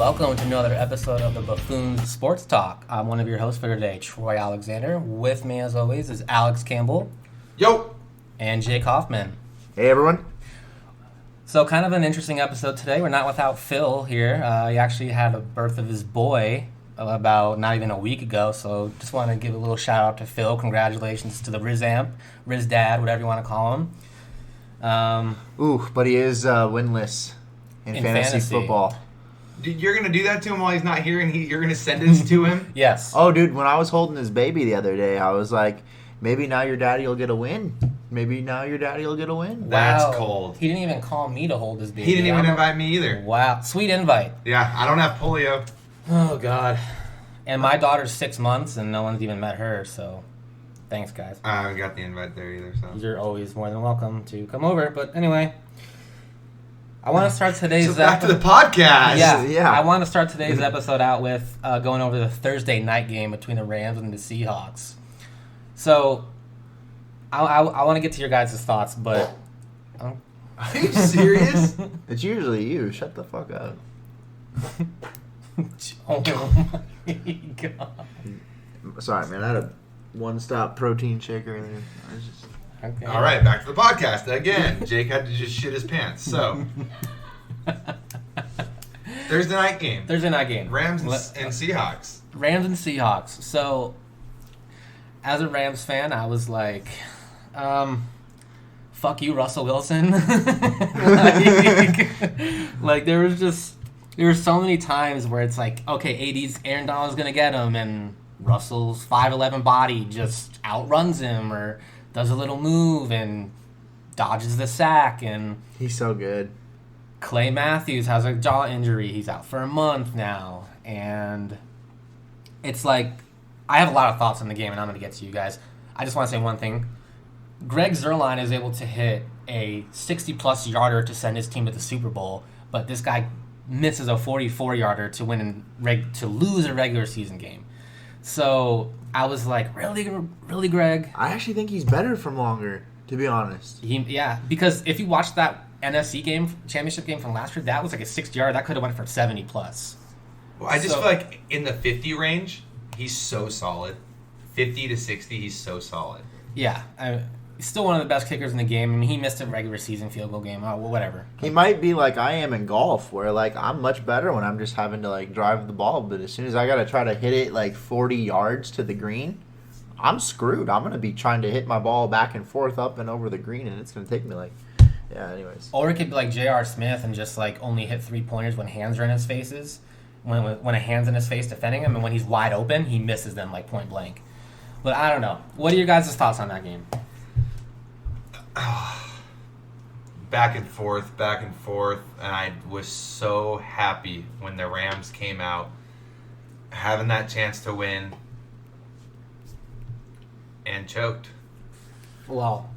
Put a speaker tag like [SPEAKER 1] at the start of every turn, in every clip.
[SPEAKER 1] welcome to another episode of the Buffoons Sports Talk. I'm one of your hosts for today, Troy Alexander. With me, as always, is Alex Campbell.
[SPEAKER 2] Yo!
[SPEAKER 1] And Jake Hoffman.
[SPEAKER 3] Hey, everyone.
[SPEAKER 1] So, kind of an interesting episode today. We're not without Phil here. He actually had the birth of his boy about not even a week ago, so just want to give a little shout out to Phil. Congratulations to the Riz Amp, Riz Dad, whatever you want to call him.
[SPEAKER 3] But he is winless in fantasy football.
[SPEAKER 2] Dude, you're going to do that to him while he's not here, and you're going to send this to him?
[SPEAKER 1] Yes.
[SPEAKER 3] Oh, dude, when I was holding his baby the other day, I was like, maybe now your daddy will get a win. Maybe now your daddy will get a win.
[SPEAKER 2] That's
[SPEAKER 1] Wow.
[SPEAKER 2] cold.
[SPEAKER 1] He didn't even call me to hold his baby.
[SPEAKER 2] He didn't even invite me either.
[SPEAKER 1] Wow. Sweet invite.
[SPEAKER 2] Yeah, I don't have polio.
[SPEAKER 1] Oh, God. And my daughter's 6 months, and no one's even met her, so thanks, guys.
[SPEAKER 2] I haven't got the invite there either, so.
[SPEAKER 1] You're always more than welcome to come over. But anyway, I want to start today's
[SPEAKER 2] So back to the podcast.
[SPEAKER 1] Yeah. I want to start today's episode out with going over the Thursday night game between the Rams and the Seahawks. So I want to get to your guys' thoughts, but...
[SPEAKER 2] Are you serious?
[SPEAKER 3] It's usually you. Shut the fuck up.
[SPEAKER 1] Oh, my God.
[SPEAKER 3] Sorry, man. I had a one-stop protein shake earlier.
[SPEAKER 1] Okay.
[SPEAKER 2] All right, back to the podcast. Again, Jake had to just shit his pants. So, Thursday night game. Rams and Seahawks.
[SPEAKER 1] Rams and Seahawks. So, as a Rams fan, I was like, fuck you, Russell Wilson. like there were so many times where it's like, okay, Aaron Donald's going to get him, and Russell's 5'11" body just outruns him or does a little move and dodges the sack. And
[SPEAKER 3] he's so good.
[SPEAKER 1] Clay Matthews has a jaw injury. He's out for a month now. And it's like, I have a lot of thoughts on the game, and I'm going to get to you guys. I just want to say one thing. Greg Zuerlein is able to hit a 60-plus yarder to send his team to the Super Bowl, but this guy misses a 44-yarder to lose a regular season game. So I was like, really, Greg?
[SPEAKER 3] I actually think he's better from longer, to be honest.
[SPEAKER 1] Because if you watch that NFC game, championship game from last year, that was like a 60-yarder. That could have went for 70-plus.
[SPEAKER 2] Well, I just feel like in the 50 range, he's so solid. 50 to 60, he's so solid.
[SPEAKER 1] Yeah, he's still one of the best kickers in the game. I mean, he missed a regular season field goal game. Oh, well, whatever.
[SPEAKER 3] He might be like I am in golf, where like I'm much better when I'm just having to like drive the ball, but as soon as I got to try to hit it like 40 yards to the green, I'm screwed. I'm going to be trying to hit my ball back and forth up and over the green, and it's going to take me like, anyways.
[SPEAKER 1] Or it could be like J.R. Smith and just like only hit 3-pointers when hands are in his faces, when a hand's in his face defending him, and when he's wide open, he misses them like point blank. But I don't know. What are your guys' thoughts on that game?
[SPEAKER 2] Back and forth, and I was so happy when the Rams came out, having that chance to win, and choked.
[SPEAKER 1] Well,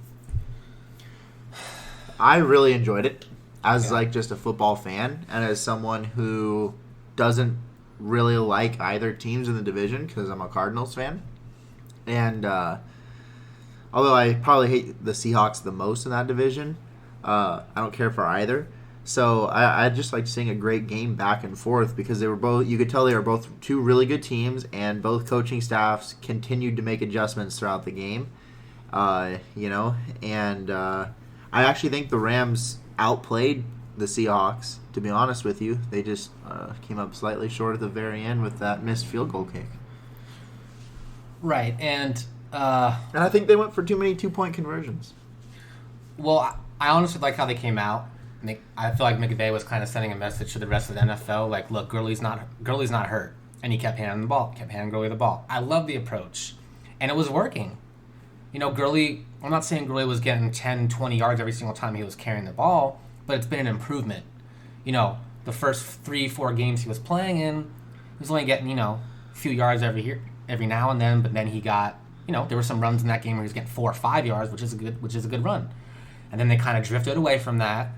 [SPEAKER 3] I really enjoyed it as like just a football fan and as someone who doesn't really like either teams in the division because I'm a Cardinals fan. And although I probably hate the Seahawks the most in that division, I don't care for either. So I just like seeing a great game back and forth because they were both. You could tell they were both two really good teams, and both coaching staffs continued to make adjustments throughout the game. And I actually think the Rams outplayed the Seahawks. To be honest with you, they just came up slightly short at the very end with that missed field goal kick.
[SPEAKER 1] right, and
[SPEAKER 3] I think they went for too many 2-point conversions.
[SPEAKER 1] well, I honestly like how they came out. I feel like McVay was kind of sending a message to the rest of the NFL, like, look, Gurley's not hurt, and he kept handing Gurley the ball. I love the approach, and it was working. You know, Gurley, I'm not saying Gurley was getting 10, 20 yards every single time he was carrying the ball, but it's been an improvement. You know, the first 3-4 games he was playing in, he was only getting, a few yards every now and then, but then he got, there were some runs in that game where he was getting 4 or 5 yards, which is a good run. And then they kind of drifted away from that.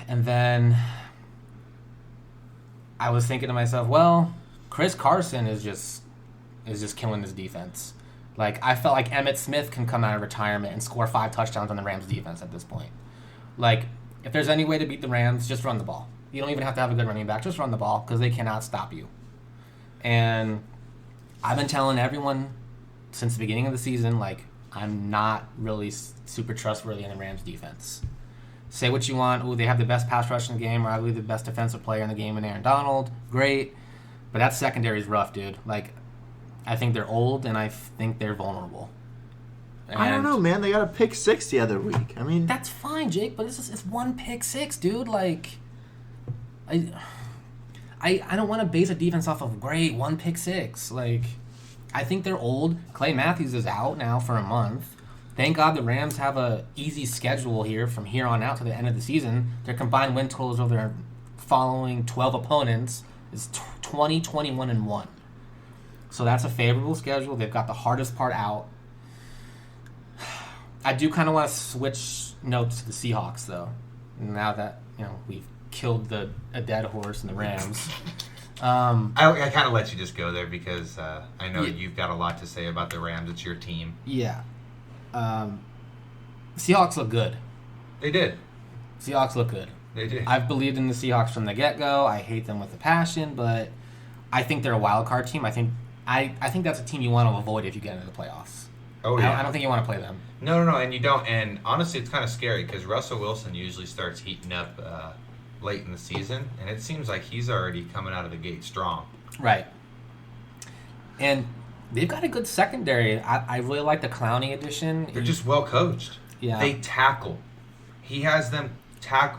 [SPEAKER 1] And then I was thinking to myself, well, Chris Carson is just killing this defense. Like, I felt like Emmitt Smith can come out of retirement and score 5 touchdowns on the Rams defense at this point. Like, if there's any way to beat the Rams, just run the ball. You don't even have to have a good running back. Just run the ball because they cannot stop you. And I've been telling everyone since the beginning of the season, like, I'm not really super trustworthy in the Rams defense. Say what you want. Ooh, they have the best pass rush in the game, or I believe the best defensive player in the game in Aaron Donald. Great. But that secondary is rough, dude. Like, I think they're old, and I think they're vulnerable. And
[SPEAKER 3] I don't know, man. They got a pick 6 the other week. I mean,
[SPEAKER 1] that's fine, Jake, but it's one pick 6, dude. Like, I don't want to base a defense off of great one pick 6. Like, I think they're old. Clay Matthews is out now for a month. Thank God the Rams have a easy schedule here from here on out to the end of the season. Their combined win totals over their following 12 opponents is 20, 21, and 1. So that's a favorable schedule. They've got the hardest part out. I do kind of want to switch notes to the Seahawks, though. Now that we've killed a dead horse in the Rams.
[SPEAKER 2] I kind of let you just go there because I know you've got a lot to say about the Rams. It's your team.
[SPEAKER 1] Yeah. Seahawks look good.
[SPEAKER 2] They did.
[SPEAKER 1] Seahawks look good.
[SPEAKER 2] They did.
[SPEAKER 1] I've believed in the Seahawks from the get-go. I hate them with a passion, but I think they're a wild card team. I think that's a team you want to avoid if you get into the playoffs.
[SPEAKER 2] Oh, yeah.
[SPEAKER 1] I don't think you want to play them.
[SPEAKER 2] No, and you don't. And honestly, it's kind of scary because Russell Wilson usually starts heating up late in the season, and it seems like he's already coming out of the gate strong.
[SPEAKER 1] Right. And they've got a good secondary. I really like the Clowney edition.
[SPEAKER 2] They're just well coached.
[SPEAKER 1] Yeah.
[SPEAKER 2] They tackle. He has them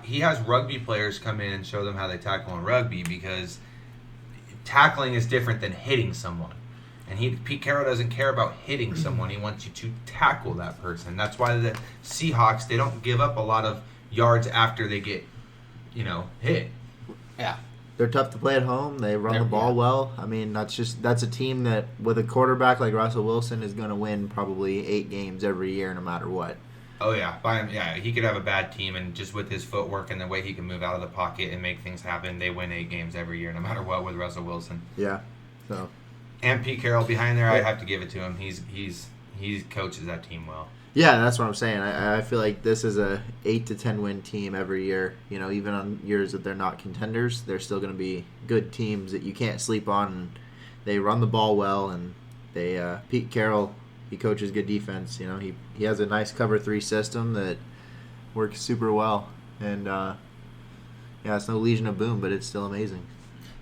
[SPEAKER 2] He has rugby players come in and show them how they tackle in rugby because tackling is different than hitting someone. And Pete Carroll doesn't care about hitting someone. He wants you to tackle that person. That's why the Seahawks, they don't give up a lot of yards after they get, hit.
[SPEAKER 1] Yeah.
[SPEAKER 3] They're tough to play at home. They run the ball well. I mean, that's a team that, with a quarterback like Russell Wilson, is going to win probably 8 games every year no matter what.
[SPEAKER 2] Oh, yeah. He could have a bad team, and just with his footwork and the way he can move out of the pocket and make things happen, they win 8 games every year no matter what with Russell Wilson.
[SPEAKER 3] Yeah. So.
[SPEAKER 2] And Pete Carroll behind there, I have to give it to him. He coaches that team well.
[SPEAKER 3] Yeah, that's what I'm saying. I feel like this is a 8 to 10 win team every year. Even on years that they're not contenders, they're still going to be good teams that you can't sleep on. And they run the ball well, and Pete Carroll, he coaches good defense. He has a nice cover 3 system that works super well. And it's no Legion of Boom, but it's still amazing.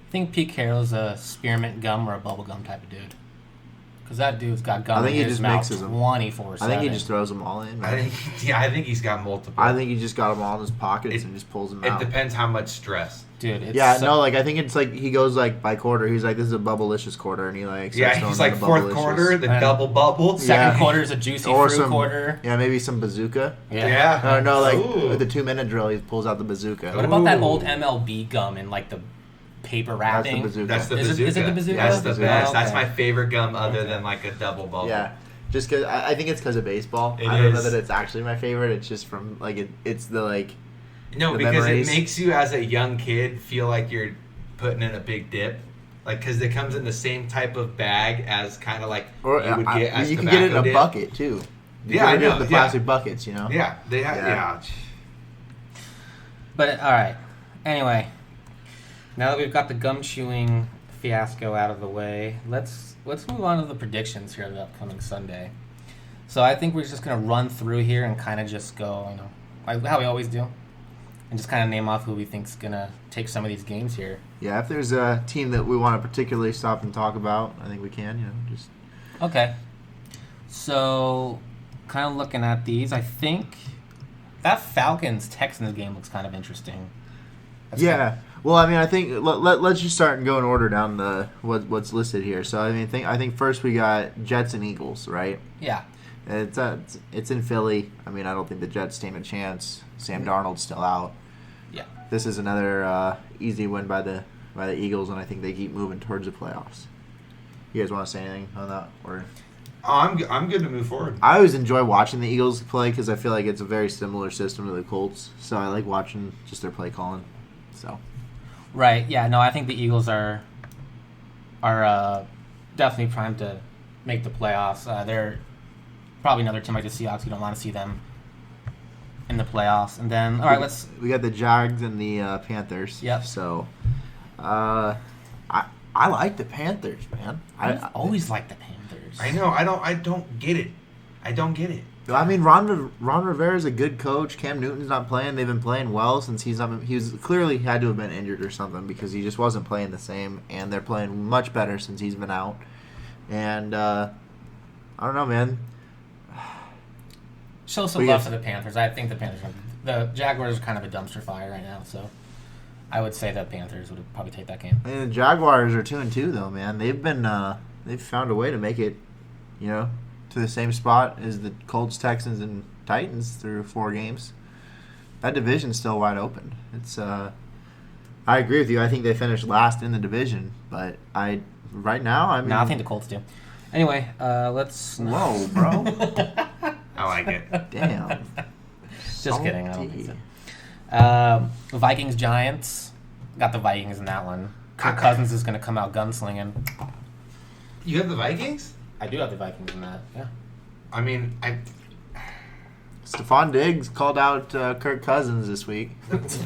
[SPEAKER 1] I think Pete Carroll's a spearmint gum or a bubble gum type of dude. Because that dude's got gum in his mouth 24/7.
[SPEAKER 3] I think he just throws them all in.
[SPEAKER 2] I think he's got multiple.
[SPEAKER 3] I think he just got them all in his pockets and just pulls them out.
[SPEAKER 2] It depends how much stress.
[SPEAKER 1] Dude,
[SPEAKER 3] I think it's like he goes like by quarter. He's like, this is a bubblicious quarter, and he like
[SPEAKER 2] he's like fourth quarter, the double bubble.
[SPEAKER 1] Second quarter is a juicy fruit quarter.
[SPEAKER 3] Yeah, maybe some bazooka.
[SPEAKER 2] Yeah.
[SPEAKER 3] With the 2-minute drill, he pulls out the bazooka.
[SPEAKER 1] What about that old MLB gum in like the paper wrapping?
[SPEAKER 3] That's the bazooka.
[SPEAKER 2] That's the bazooka.
[SPEAKER 1] Is it the bazooka?
[SPEAKER 2] That's the best.
[SPEAKER 1] Okay.
[SPEAKER 2] That's my favorite gum other than like a double bubble.
[SPEAKER 3] Yeah. Just because I think it's because of baseball.
[SPEAKER 2] I
[SPEAKER 3] don't know that it's actually my favorite. It's just from it's the like.
[SPEAKER 2] No,
[SPEAKER 3] the
[SPEAKER 2] because
[SPEAKER 3] memories.
[SPEAKER 2] it makes you as a young kid feel like you're putting in a big dip, like because it comes in the same type of bag as kind of like
[SPEAKER 3] or
[SPEAKER 2] you would get as
[SPEAKER 3] you can get it in a
[SPEAKER 2] dip.
[SPEAKER 3] bucket too.
[SPEAKER 2] I know.
[SPEAKER 3] The plastic buckets,
[SPEAKER 2] Yeah, they have. Yeah.
[SPEAKER 1] But all right. Anyway, now that we've got the gum chewing fiasco out of the way, let's move on to the predictions here the upcoming Sunday. So I think we're just gonna run through here and kind of just go, like how we always do, and just kind of name off who we think's gonna take some of these games here.
[SPEAKER 3] Yeah, if there's a team that we want to particularly stop and talk about, I think we can. Just
[SPEAKER 1] okay. So, kind of looking at these, I think that Falcons-Texans game looks kind of interesting.
[SPEAKER 3] Well, I mean, I think let's just start and go in order down the what's listed here. So, I mean, I think first we got Jets and Eagles, right?
[SPEAKER 1] Yeah.
[SPEAKER 3] It's in Philly. I mean, I don't think the Jets stand a chance. Sam Darnold's still out.
[SPEAKER 1] Yeah.
[SPEAKER 3] This is another easy win by the Eagles, and I think they keep moving towards the playoffs. You guys want to say anything on that? Or
[SPEAKER 2] I'm good to move forward.
[SPEAKER 3] I always enjoy watching the Eagles play because I feel like it's a very similar system to the Colts. So I like watching just their play calling. So.
[SPEAKER 1] Right. Yeah. No, I think the Eagles are definitely primed to make the playoffs. They're probably another team like the Seahawks. You don't want to see them in the playoffs. And then, all right, let's.
[SPEAKER 3] We got the Jags and the Panthers.
[SPEAKER 1] Yep.
[SPEAKER 3] So, I like the Panthers, man.
[SPEAKER 1] I always like the Panthers.
[SPEAKER 2] I know. I don't get it. I don't get it.
[SPEAKER 3] I mean, Ron Rivera's a good coach. Cam Newton's not playing. They've been playing well since he was clearly had to have been injured or something because he just wasn't playing the same. And they're playing much better since he's been out. And I don't know, man.
[SPEAKER 1] Show some love to the Panthers. I think the Panthers. The Jaguars are kind of a dumpster fire right now, so I would say the Panthers would probably take that game.
[SPEAKER 3] I mean, the Jaguars are 2-2 though, man. They've found a way to make it, to the same spot as the Colts, Texans, and Titans through 4 games. That division's still wide open. It's I agree with you. I think they finished last in the division, but right now I
[SPEAKER 1] think the Colts do. Anyway, let's.
[SPEAKER 3] Whoa, bro.
[SPEAKER 2] I like it.
[SPEAKER 3] Damn.
[SPEAKER 1] Just kidding. I don't think so. Vikings Giants. Got the Vikings in that one. Kirk Cousins is going to come out gunslinging.
[SPEAKER 2] You have the Vikings?
[SPEAKER 1] I do have the Vikings in that. Yeah.
[SPEAKER 2] I mean,
[SPEAKER 3] Stephon Diggs called out Kirk Cousins this week.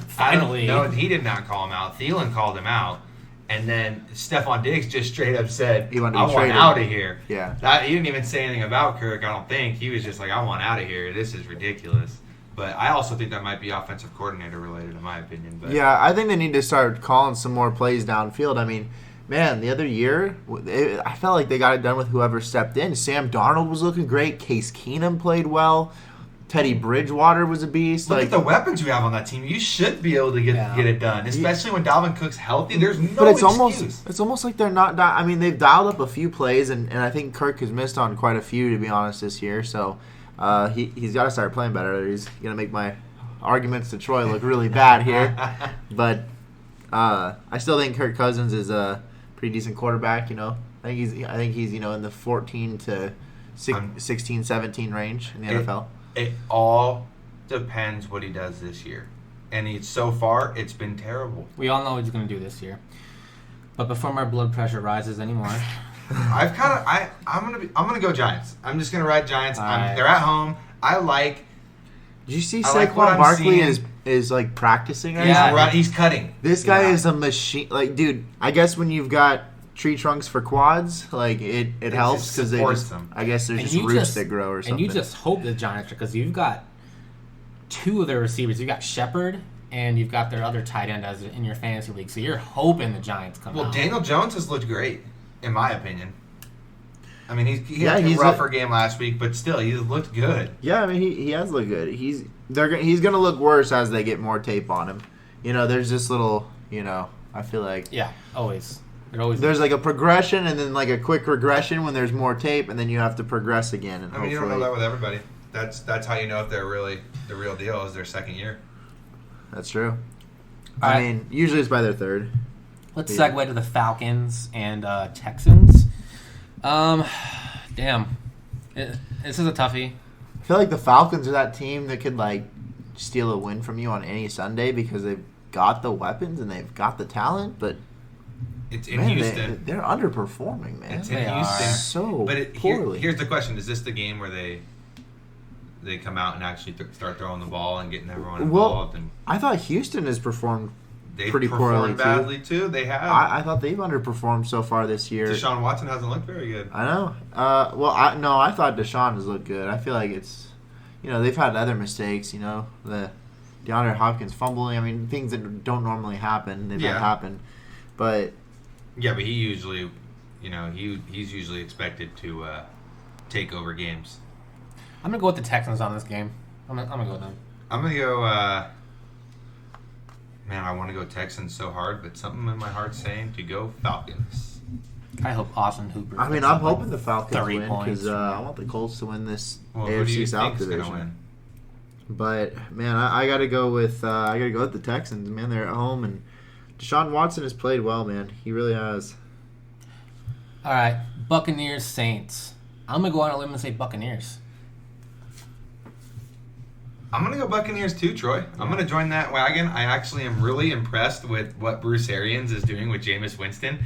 [SPEAKER 1] Finally.
[SPEAKER 2] No, he did not call him out. Thielen called him out. And then Stephon Diggs just straight up said,
[SPEAKER 3] He wanted to
[SPEAKER 2] I
[SPEAKER 3] be
[SPEAKER 2] want
[SPEAKER 3] traded.
[SPEAKER 2] out of here.
[SPEAKER 3] Yeah.
[SPEAKER 2] He didn't even say anything about Kirk, I don't think. He was just like, I want out of here. This is ridiculous. But I also think that might be offensive coordinator related, in my opinion. But
[SPEAKER 3] Yeah, I think they need to start calling some more plays downfield. I mean, man, the other year, I felt like they got it done with whoever stepped in. Sam Darnold was looking great. Case Keenum played well. Teddy Bridgewater was a beast.
[SPEAKER 2] Look at the weapons you have on that team. You should be able to get it done, especially when Dalvin Cook's healthy. There's no
[SPEAKER 3] But it's
[SPEAKER 2] excuse.
[SPEAKER 3] almost like they're not. I mean, they've dialed up a few plays, and I think Kirk has missed on quite a few, to be honest, this year. So he's got to start playing better. He's gonna make my arguments to Troy look really bad here. But I still think Kirk Cousins is a pretty decent quarterback. I think he's in the 14 to 16, 17 range in the NFL.
[SPEAKER 2] It all depends what he does this year. And so far, it's been terrible.
[SPEAKER 1] We all know what he's going to do this year. But before my blood pressure rises anymore.
[SPEAKER 2] I'm gonna go Giants. I'm just gonna ride Giants.
[SPEAKER 1] Right.
[SPEAKER 2] They're at home.
[SPEAKER 3] Did you see
[SPEAKER 2] I like what
[SPEAKER 3] Saquon
[SPEAKER 2] I'm
[SPEAKER 3] Barkley
[SPEAKER 2] seeing.
[SPEAKER 3] is like practicing right
[SPEAKER 1] Yeah.
[SPEAKER 3] now?
[SPEAKER 2] He's cutting.
[SPEAKER 3] This guy
[SPEAKER 2] Yeah.
[SPEAKER 3] is a machine. Like, dude, I guess when you've got tree trunks for quads, like it helps
[SPEAKER 2] just
[SPEAKER 3] because
[SPEAKER 2] supports them.
[SPEAKER 3] I guess there's
[SPEAKER 1] And
[SPEAKER 3] just
[SPEAKER 1] you
[SPEAKER 3] roots that grow or something.
[SPEAKER 1] And you just hope the Giants, because you've got 2 of their receivers. You've got Shepard, and you've got their other tight end as in your fantasy league. So you're hoping the Giants come out.
[SPEAKER 2] Well, Daniel Jones has looked great, in my opinion. I mean, he had a
[SPEAKER 3] he's
[SPEAKER 2] rougher game last week, but still, he's looked good.
[SPEAKER 3] Yeah, I mean he has looked good. He's gonna look worse as they get more tape on him. There's this little I feel like
[SPEAKER 1] Yeah, always. They're always
[SPEAKER 3] there's like a progression and then like a quick regression when there's more tape, and then you have to progress again. And
[SPEAKER 2] I mean, you don't know that with everybody. That's how you know if they're really the real deal is their second year.
[SPEAKER 3] That's true.
[SPEAKER 1] All
[SPEAKER 3] I
[SPEAKER 1] right.
[SPEAKER 3] mean, usually it's by their third.
[SPEAKER 1] Let's segue to the Falcons and Texans. Damn. This is a toughie.
[SPEAKER 3] I feel like the Falcons are that team that could like steal a win from you on any Sunday because they've got the weapons and they've got the talent, but
[SPEAKER 2] It's in
[SPEAKER 3] man,
[SPEAKER 2] Houston.
[SPEAKER 3] they're underperforming, man.
[SPEAKER 2] It's in
[SPEAKER 1] They are.
[SPEAKER 2] Houston.
[SPEAKER 3] So
[SPEAKER 2] But
[SPEAKER 3] poorly.
[SPEAKER 2] here's the question: is this the game where they come out and actually start throwing the ball and getting everyone involved? And
[SPEAKER 3] I thought Houston has performed
[SPEAKER 2] they
[SPEAKER 3] pretty poorly
[SPEAKER 2] performed badly too. They have.
[SPEAKER 3] I thought they've underperformed so far this year.
[SPEAKER 2] Deshaun Watson hasn't looked very good.
[SPEAKER 3] I know. I thought Deshaun has looked good. I feel like it's, they've had other mistakes. The DeAndre Hopkins fumbling. I mean, things that don't normally happen. They've not happened. But
[SPEAKER 2] Yeah, but he usually, he's usually expected to take over games.
[SPEAKER 1] I'm going to go with the Texans on this game. I'm gonna go with them.
[SPEAKER 2] I'm gonna go. Man, I want to go Texans so hard, but something in my heart's saying to go Falcons.
[SPEAKER 1] I hope Austin Hooper.
[SPEAKER 3] I mean,
[SPEAKER 1] picks
[SPEAKER 3] I'm
[SPEAKER 1] up, like,
[SPEAKER 3] hoping the Falcons
[SPEAKER 1] 30
[SPEAKER 3] win
[SPEAKER 1] points.
[SPEAKER 3] because I want the Colts to win this
[SPEAKER 2] Well, who do you
[SPEAKER 3] AFC South
[SPEAKER 2] think's gonna
[SPEAKER 3] division.
[SPEAKER 2] win?
[SPEAKER 3] But man, I got to go with the Texans. Man, they're at home, and Deshaun Watson has played well. Man, he really has.
[SPEAKER 1] All right, Buccaneers Saints. I'm gonna go on a limb and say Buccaneers.
[SPEAKER 2] I'm going to go Buccaneers too, Troy. I'm going to join that wagon. I actually am really impressed with what Bruce Arians is doing with Jameis Winston.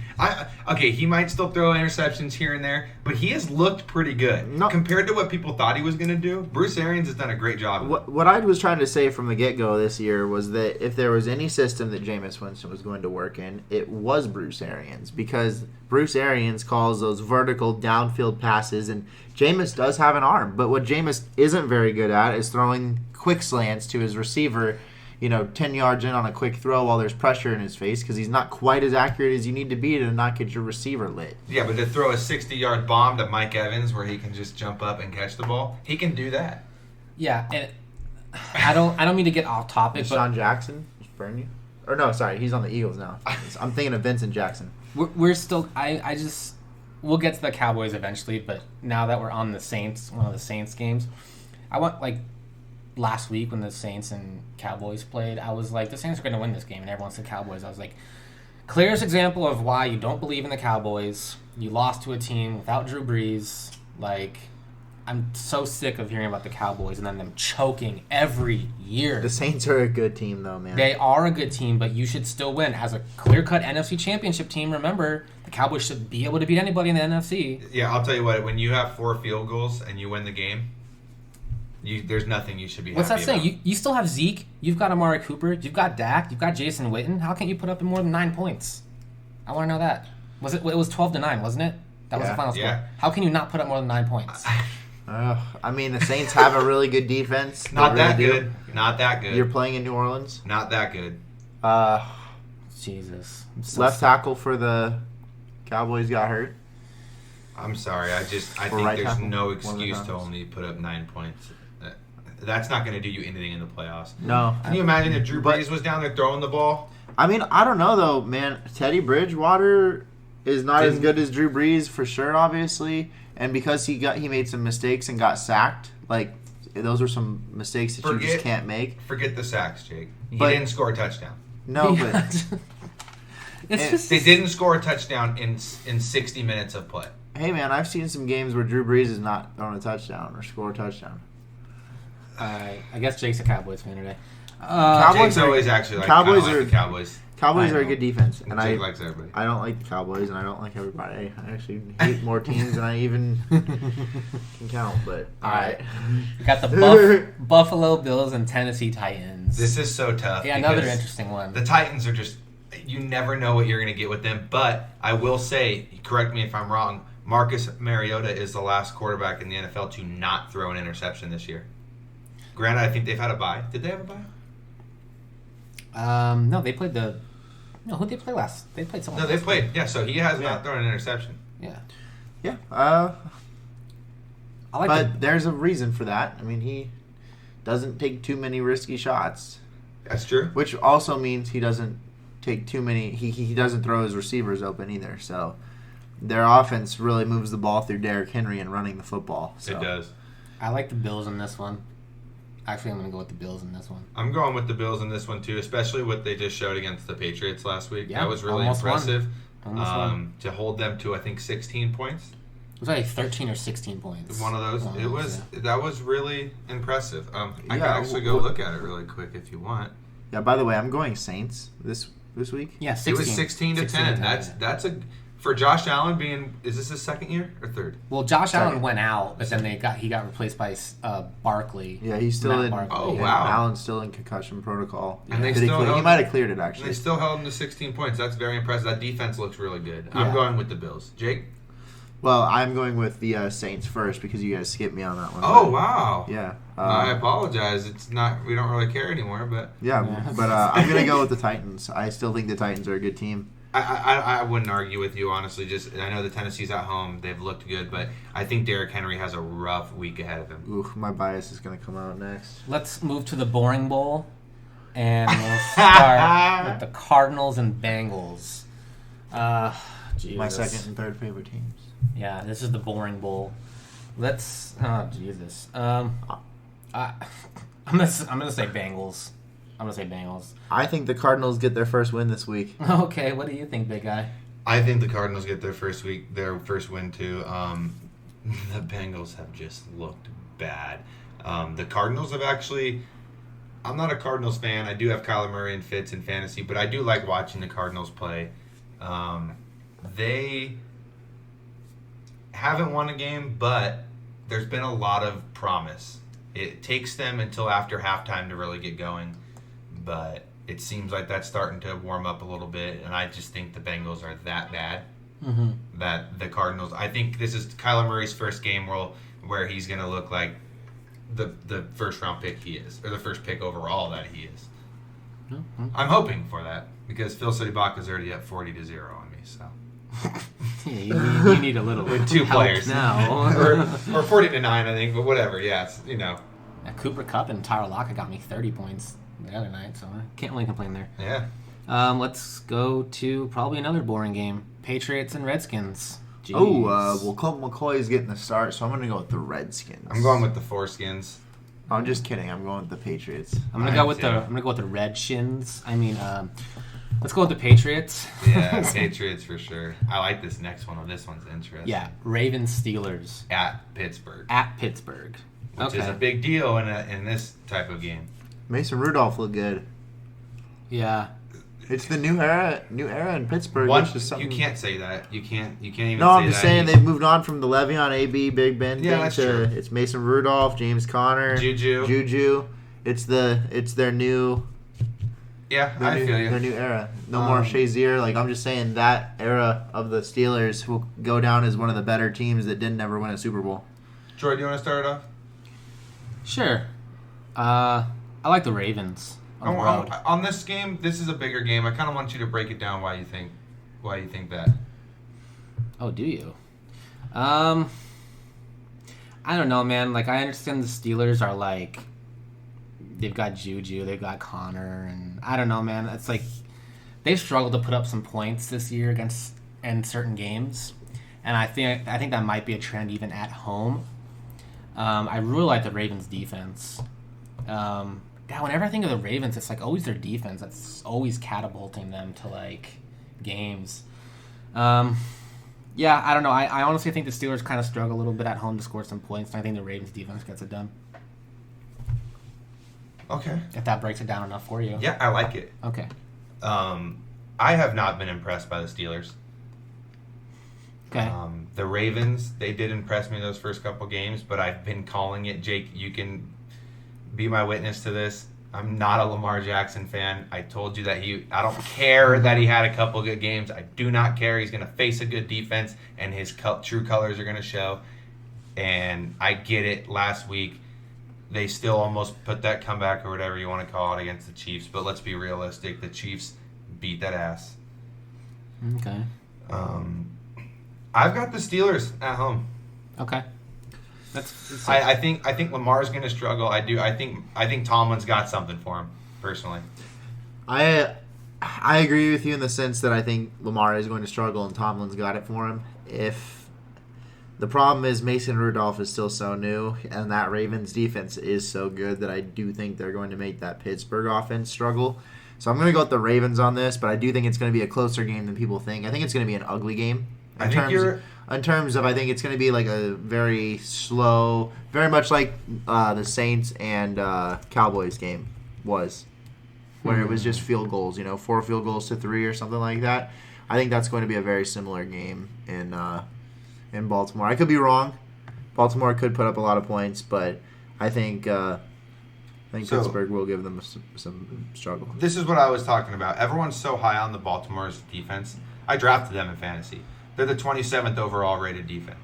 [SPEAKER 2] Okay, he might still throw interceptions here and there, but he has looked pretty good.
[SPEAKER 3] No.
[SPEAKER 2] Compared to what people thought he was going to do, Bruce Arians has done a great job.
[SPEAKER 3] What I was trying to say from the get-go this year was that if there was any system that Jameis Winston was going to work in, it was Bruce Arians, because Bruce Arians calls those vertical downfield passes, and Jameis does have an arm, but what Jameis isn't very good at is throwing quick slants to his receiver, 10 yards in on a quick throw while there's pressure in his face, because he's not quite as accurate as you need to be to not get your receiver lit.
[SPEAKER 2] Yeah, but to throw a 60-yard bomb to Mike Evans where he can just jump up and catch the ball, he can do that.
[SPEAKER 1] Yeah, and I don't mean to get off topic, but
[SPEAKER 3] Deshaun Jackson just burn you? Or no, sorry, he's on the Eagles now. I'm thinking of Vincent Jackson.
[SPEAKER 1] we're still. We'll get to the Cowboys eventually, but now that we're on the Saints, one of the Saints games, I want last week when the Saints and Cowboys played, I was like, the Saints are going to win this game, and everyone said Cowboys. I was like, clearest example of why you don't believe in the Cowboys. You lost to a team without Drew Brees. I'm so sick of hearing about the Cowboys and then them choking every year.
[SPEAKER 3] The Saints are a good team, though, man.
[SPEAKER 1] They are a good team, but you should still win. As a clear-cut NFC championship team, remember, the Cowboys should be able to beat anybody in the NFC.
[SPEAKER 2] Yeah, I'll tell you what, when you have 4 field goals and you win the game, there's nothing you should be
[SPEAKER 1] What's that
[SPEAKER 2] happy
[SPEAKER 1] saying? You still have Zeke, you've got Amari Cooper, you've got Dak, you've got Jason Witten. How can't you put up more than 9 points? I want to know that. It was 12-9, wasn't it? That was the final score.
[SPEAKER 2] Yeah.
[SPEAKER 1] How can you not put up more than 9 points?
[SPEAKER 3] The Saints have a really good defense.
[SPEAKER 2] Not
[SPEAKER 3] They
[SPEAKER 2] that
[SPEAKER 3] really
[SPEAKER 2] good. Not that good.
[SPEAKER 3] You're playing in New Orleans.
[SPEAKER 2] Not that good.
[SPEAKER 1] Jesus.
[SPEAKER 3] Left tackle for the Cowboys got hurt.
[SPEAKER 2] I'm sorry. I think
[SPEAKER 3] right
[SPEAKER 2] there's
[SPEAKER 3] tackle?
[SPEAKER 2] no
[SPEAKER 3] One of the
[SPEAKER 2] excuse to
[SPEAKER 3] times.
[SPEAKER 2] only put up 9 points. That's not going to do you anything in the playoffs.
[SPEAKER 3] No.
[SPEAKER 2] Can you imagine if Drew Brees was down there throwing the ball?
[SPEAKER 3] I don't know, though, man. Teddy Bridgewater is not as good as Drew Brees, for sure, obviously. And because he made some mistakes and got sacked, those were some mistakes that you just can't make.
[SPEAKER 2] Forget the sacks, Jake. He
[SPEAKER 3] But-
[SPEAKER 2] didn't score a touchdown.
[SPEAKER 3] No, but
[SPEAKER 2] They didn't score a touchdown in 60 minutes of play.
[SPEAKER 3] hey, man, I've seen some games where Drew Brees has not thrown a touchdown or scored a touchdown.
[SPEAKER 1] I guess Jake's a Cowboys fan today.
[SPEAKER 2] Jake's always actually the Cowboys.
[SPEAKER 3] Cowboys
[SPEAKER 1] I
[SPEAKER 3] are a
[SPEAKER 1] know.
[SPEAKER 3] good defense, and
[SPEAKER 2] Jake likes everybody.
[SPEAKER 3] I don't like the Cowboys, and I don't like everybody. I actually hate more teams than I even can count. But all right,
[SPEAKER 1] We got the Buffalo Bills and Tennessee Titans.
[SPEAKER 2] This is so tough.
[SPEAKER 1] Yeah, another
[SPEAKER 2] because
[SPEAKER 1] interesting one.
[SPEAKER 2] The Titans are just, you never know what you're going to get with them. But I will say, correct me if I'm wrong, Marcus Mariota is the last quarterback in the NFL to not throw an interception this year. Granted, I think they've had a bye. Did they have a bye?
[SPEAKER 1] No, they played who'd they play last? They played someone.
[SPEAKER 2] No, they
[SPEAKER 1] else.
[SPEAKER 2] played. Yeah, so he has not thrown an interception.
[SPEAKER 1] Yeah.
[SPEAKER 3] yeah.
[SPEAKER 1] I like
[SPEAKER 3] But there's a reason for that. I mean, he doesn't take too many risky shots,
[SPEAKER 2] That's true.
[SPEAKER 3] which also means he doesn't take too many. He doesn't throw his receivers open either. So their offense really moves the ball through Derrick Henry and running the football. So.
[SPEAKER 2] It does.
[SPEAKER 1] I like the Bills in this one. Actually, I'm going to go with the Bills in this one.
[SPEAKER 2] I'm going with the Bills in this one too, especially what they just showed against the Patriots last week.
[SPEAKER 1] Yeah,
[SPEAKER 2] that was really
[SPEAKER 1] almost
[SPEAKER 2] impressive.
[SPEAKER 1] Almost won.
[SPEAKER 2] To hold them to, I think, 16 points.
[SPEAKER 1] It was like 13 or 16 points.
[SPEAKER 2] One of those. It was that was really impressive. I can
[SPEAKER 3] Yeah,
[SPEAKER 2] actually go look at it really quick if you want.
[SPEAKER 3] Yeah. By the way, I'm going Saints this week.
[SPEAKER 1] Yeah, 16.
[SPEAKER 2] It was 16 to 10. That's a for Josh Allen being. Is this his second year or third?
[SPEAKER 1] Well, Josh
[SPEAKER 3] Second.
[SPEAKER 1] Allen went out, but then he got replaced by Barkley.
[SPEAKER 3] Yeah, he's still
[SPEAKER 1] Matt
[SPEAKER 3] in.
[SPEAKER 1] Barkley.
[SPEAKER 2] Oh,
[SPEAKER 3] yeah,
[SPEAKER 2] wow.
[SPEAKER 3] Allen's still in concussion protocol.
[SPEAKER 2] And they
[SPEAKER 3] Did he
[SPEAKER 2] still
[SPEAKER 3] clear-
[SPEAKER 2] held-
[SPEAKER 3] he might have cleared it
[SPEAKER 2] And
[SPEAKER 3] actually.
[SPEAKER 2] they still held him to 16 points. That's very impressive. That defense looks really good.
[SPEAKER 1] Yeah.
[SPEAKER 2] I'm going with the Bills. Jake.
[SPEAKER 3] Well, I'm going with the Saints first because you guys skipped me on that one.
[SPEAKER 2] Oh
[SPEAKER 3] But,
[SPEAKER 2] wow.
[SPEAKER 3] yeah.
[SPEAKER 2] I apologize. It's not. We don't really care anymore, but
[SPEAKER 3] Yeah, but I'm gonna go with the Titans. I still think the Titans are a good team.
[SPEAKER 2] I wouldn't argue with you honestly. Just I know the Tennessee's at home; they've looked good, but I think Derrick Henry has a rough week ahead of him.
[SPEAKER 3] Ooh, my bias is gonna come out next.
[SPEAKER 1] Let's move to the boring bowl, and we'll start with the Cardinals and Bengals. Jesus.
[SPEAKER 3] My second and third favorite teams.
[SPEAKER 1] Yeah, this is the boring bowl. Let's. Oh Jesus. I'm gonna say Bengals. I'm gonna say Bengals.
[SPEAKER 3] I think the Cardinals get their first win this week.
[SPEAKER 1] Okay, what do you think, big guy?
[SPEAKER 2] I think the Cardinals get their first win too. The Bengals have just looked bad. The Cardinals have actually I'm not a Cardinals fan. I do have Kyler Murray and Fitz in fantasy, but I do like watching the Cardinals play. They haven't won a game, but there's been a lot of promise. It takes them until after halftime to really get going, but it seems like that's starting to warm up a little bit, and I just think the Bengals are that bad that the Cardinals... I think this is Kyler Murray's first game where he's going to look like the first-round pick he is, or the first pick overall that he is. I'm hoping for that, because Phil Ibaka's already up 40-0 on me, so...
[SPEAKER 1] Yeah, you need a little
[SPEAKER 2] with 2 players
[SPEAKER 1] now.
[SPEAKER 2] or 40-9, I think, but whatever. Yeah, it's,
[SPEAKER 1] Cooper Kupp and Tyler Lockett got me 30 points the other night, so I can't really complain there.
[SPEAKER 2] Yeah.
[SPEAKER 1] Let's go to probably another boring game: Patriots and Redskins. Jeez.
[SPEAKER 3] Well, Colt McCoy's getting the start, so I'm going to go with the Redskins.
[SPEAKER 2] I'm going with the Foreskins.
[SPEAKER 3] I'm just kidding. I'm going with the Patriots.
[SPEAKER 1] I'm gonna go with the Red Shins. I mean, let's go with the Patriots.
[SPEAKER 2] Yeah, Patriots for sure. I like this next one. This one's interesting.
[SPEAKER 1] Yeah, Ravens Steelers
[SPEAKER 2] at Pittsburgh.
[SPEAKER 1] Which
[SPEAKER 2] is a big deal in this type of game.
[SPEAKER 3] Mason Rudolph looked good.
[SPEAKER 1] Yeah.
[SPEAKER 3] It's the new era in Pittsburgh.
[SPEAKER 2] You can't say that. You can't even.
[SPEAKER 3] No, I'm just saying they've moved on from the Le'Veon AB Big Ben thing
[SPEAKER 2] that's
[SPEAKER 3] to
[SPEAKER 2] true.
[SPEAKER 3] It's Mason Rudolph, James Conner, Juju. It's their new.
[SPEAKER 2] Yeah, I feel you.
[SPEAKER 3] Their new era. No more Shazier. Like, I'm just saying that era of the Steelers will go down as one of the better teams that didn't ever win a Super Bowl.
[SPEAKER 2] Troy, do you want to start it off?
[SPEAKER 1] Sure. I like the Ravens.
[SPEAKER 2] On this game, this is a bigger game. I kind of want you to break it down why you think that.
[SPEAKER 1] Oh, do you? I don't know, man. Like, I understand the Steelers are like, they've got Juju, they've got Connor, and I don't know, man. It's like they've struggled to put up some points this year in certain games, and I think that might be a trend even at home. I really like the Ravens' defense. Whenever I think of the Ravens, it's like always their defense that's always catapulting them to like games. I don't know. I honestly think the Steelers kind of struggle a little bit at home to score some points, and I think the Ravens' defense gets it done.
[SPEAKER 2] Okay.
[SPEAKER 1] If that breaks it down enough for you.
[SPEAKER 2] Yeah, I like it.
[SPEAKER 1] Okay.
[SPEAKER 2] I have not been impressed by the Steelers.
[SPEAKER 1] Okay.
[SPEAKER 2] The Ravens, they did impress me those first couple games, but I've been calling it. Jake, you can be my witness to this. I'm not a Lamar Jackson fan. I told you that I don't care that he had a couple good games. I do not care. He's going to face a good defense, and his true colors are going to show. And I get it. Last week, they still almost put that comeback or whatever you want to call it against the Chiefs. But let's be realistic. The Chiefs beat that ass.
[SPEAKER 1] Okay.
[SPEAKER 2] I've got the Steelers at home.
[SPEAKER 1] Okay.
[SPEAKER 2] I think Lamar's going to struggle. I think Tomlin's got something for him personally.
[SPEAKER 3] I agree with you in the sense that I think Lamar is going to struggle and Tomlin's got it for him. If the problem is Mason Rudolph is still so new and that Ravens defense is so good that I do think they're going to make that Pittsburgh offense struggle. So I'm going to go with the Ravens on this, but I do think it's going to be a closer game than people think. I think it's going to be an ugly game. In terms of, I think it's going to be like a very slow, very much like the Saints and Cowboys game was, where it was just field goals, 4 field goals to 3 or something like that. I think that's going to be a very similar game in Baltimore. I could be wrong. Baltimore could put up a lot of points, but I think Pittsburgh will give them some struggle.
[SPEAKER 2] This is what I was talking about. Everyone's so high on the Baltimore's defense. I drafted them in fantasy. They're the 27th overall rated defense.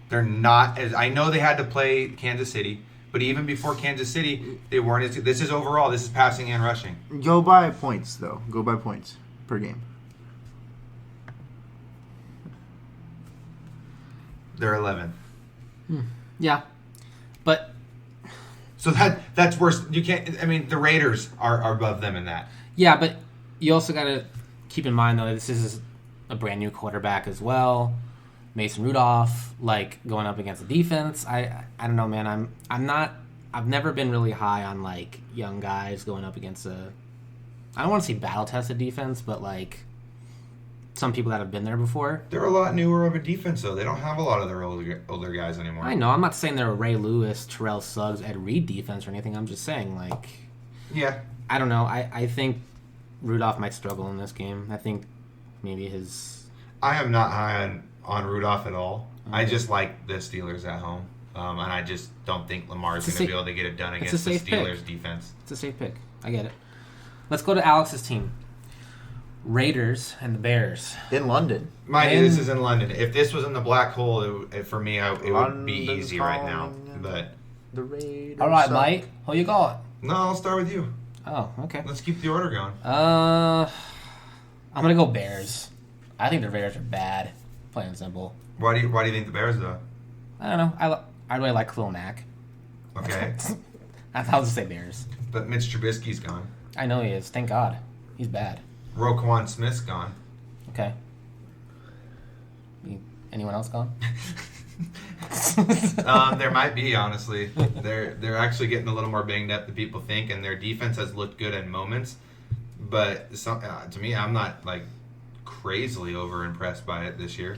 [SPEAKER 2] They're not as... I know they had to play Kansas City, but even before Kansas City, they weren't as... This is overall. This is passing and rushing.
[SPEAKER 3] Go by points, though. Go by points per game.
[SPEAKER 2] They're 11th.
[SPEAKER 1] Yeah. But...
[SPEAKER 2] So that's worse. You can't... I mean, the Raiders are above them in that.
[SPEAKER 1] Yeah, but you also got to keep in mind, though, that this is a brand new quarterback as well. Mason Rudolph, like, going up against the defense. I don't know, man. I've never been really high on, like, young guys going up against I don't want to say battle-tested defense, but, like, some people that have been there before.
[SPEAKER 2] They're a lot newer of a defense, though. They don't have a lot of their older guys anymore.
[SPEAKER 1] I know. I'm not saying they're a Ray Lewis, Terrell Suggs, Ed Reed defense or anything. I'm just saying, like...
[SPEAKER 2] Yeah.
[SPEAKER 1] I don't know. I think Rudolph might struggle in this game. I think maybe his...
[SPEAKER 2] I am not high on Rudolph at all.
[SPEAKER 1] Okay.
[SPEAKER 2] I just like the Steelers at home. And I just don't think Lamar's going to be able to get it done against the Steelers' defense.
[SPEAKER 1] It's a safe pick. I get it. Let's go to Alex's team. Raiders and the Bears.
[SPEAKER 3] In London.
[SPEAKER 2] This is in London. If this was in the black hole, for me, it would be easy right now. But
[SPEAKER 3] the Raiders.
[SPEAKER 1] All right, Mike. Who you got?
[SPEAKER 2] No, I'll start with you.
[SPEAKER 1] Oh, okay.
[SPEAKER 2] Let's keep the order going.
[SPEAKER 1] I'm gonna go Bears. I think the Raiders are bad. Plain and simple.
[SPEAKER 2] Why do you think the Bears though?
[SPEAKER 1] I don't know. I really like Khalil Mack.
[SPEAKER 2] Okay.
[SPEAKER 1] I'll just say Bears.
[SPEAKER 2] But Mitch Trubisky's gone.
[SPEAKER 1] I know he is. Thank God. He's bad.
[SPEAKER 2] Roquan Smith's gone.
[SPEAKER 1] Okay. Anyone else gone?
[SPEAKER 2] There might be, honestly. They're actually getting a little more banged up than people think, and their defense has looked good at moments. But to me, I'm not like crazily over impressed by it this year.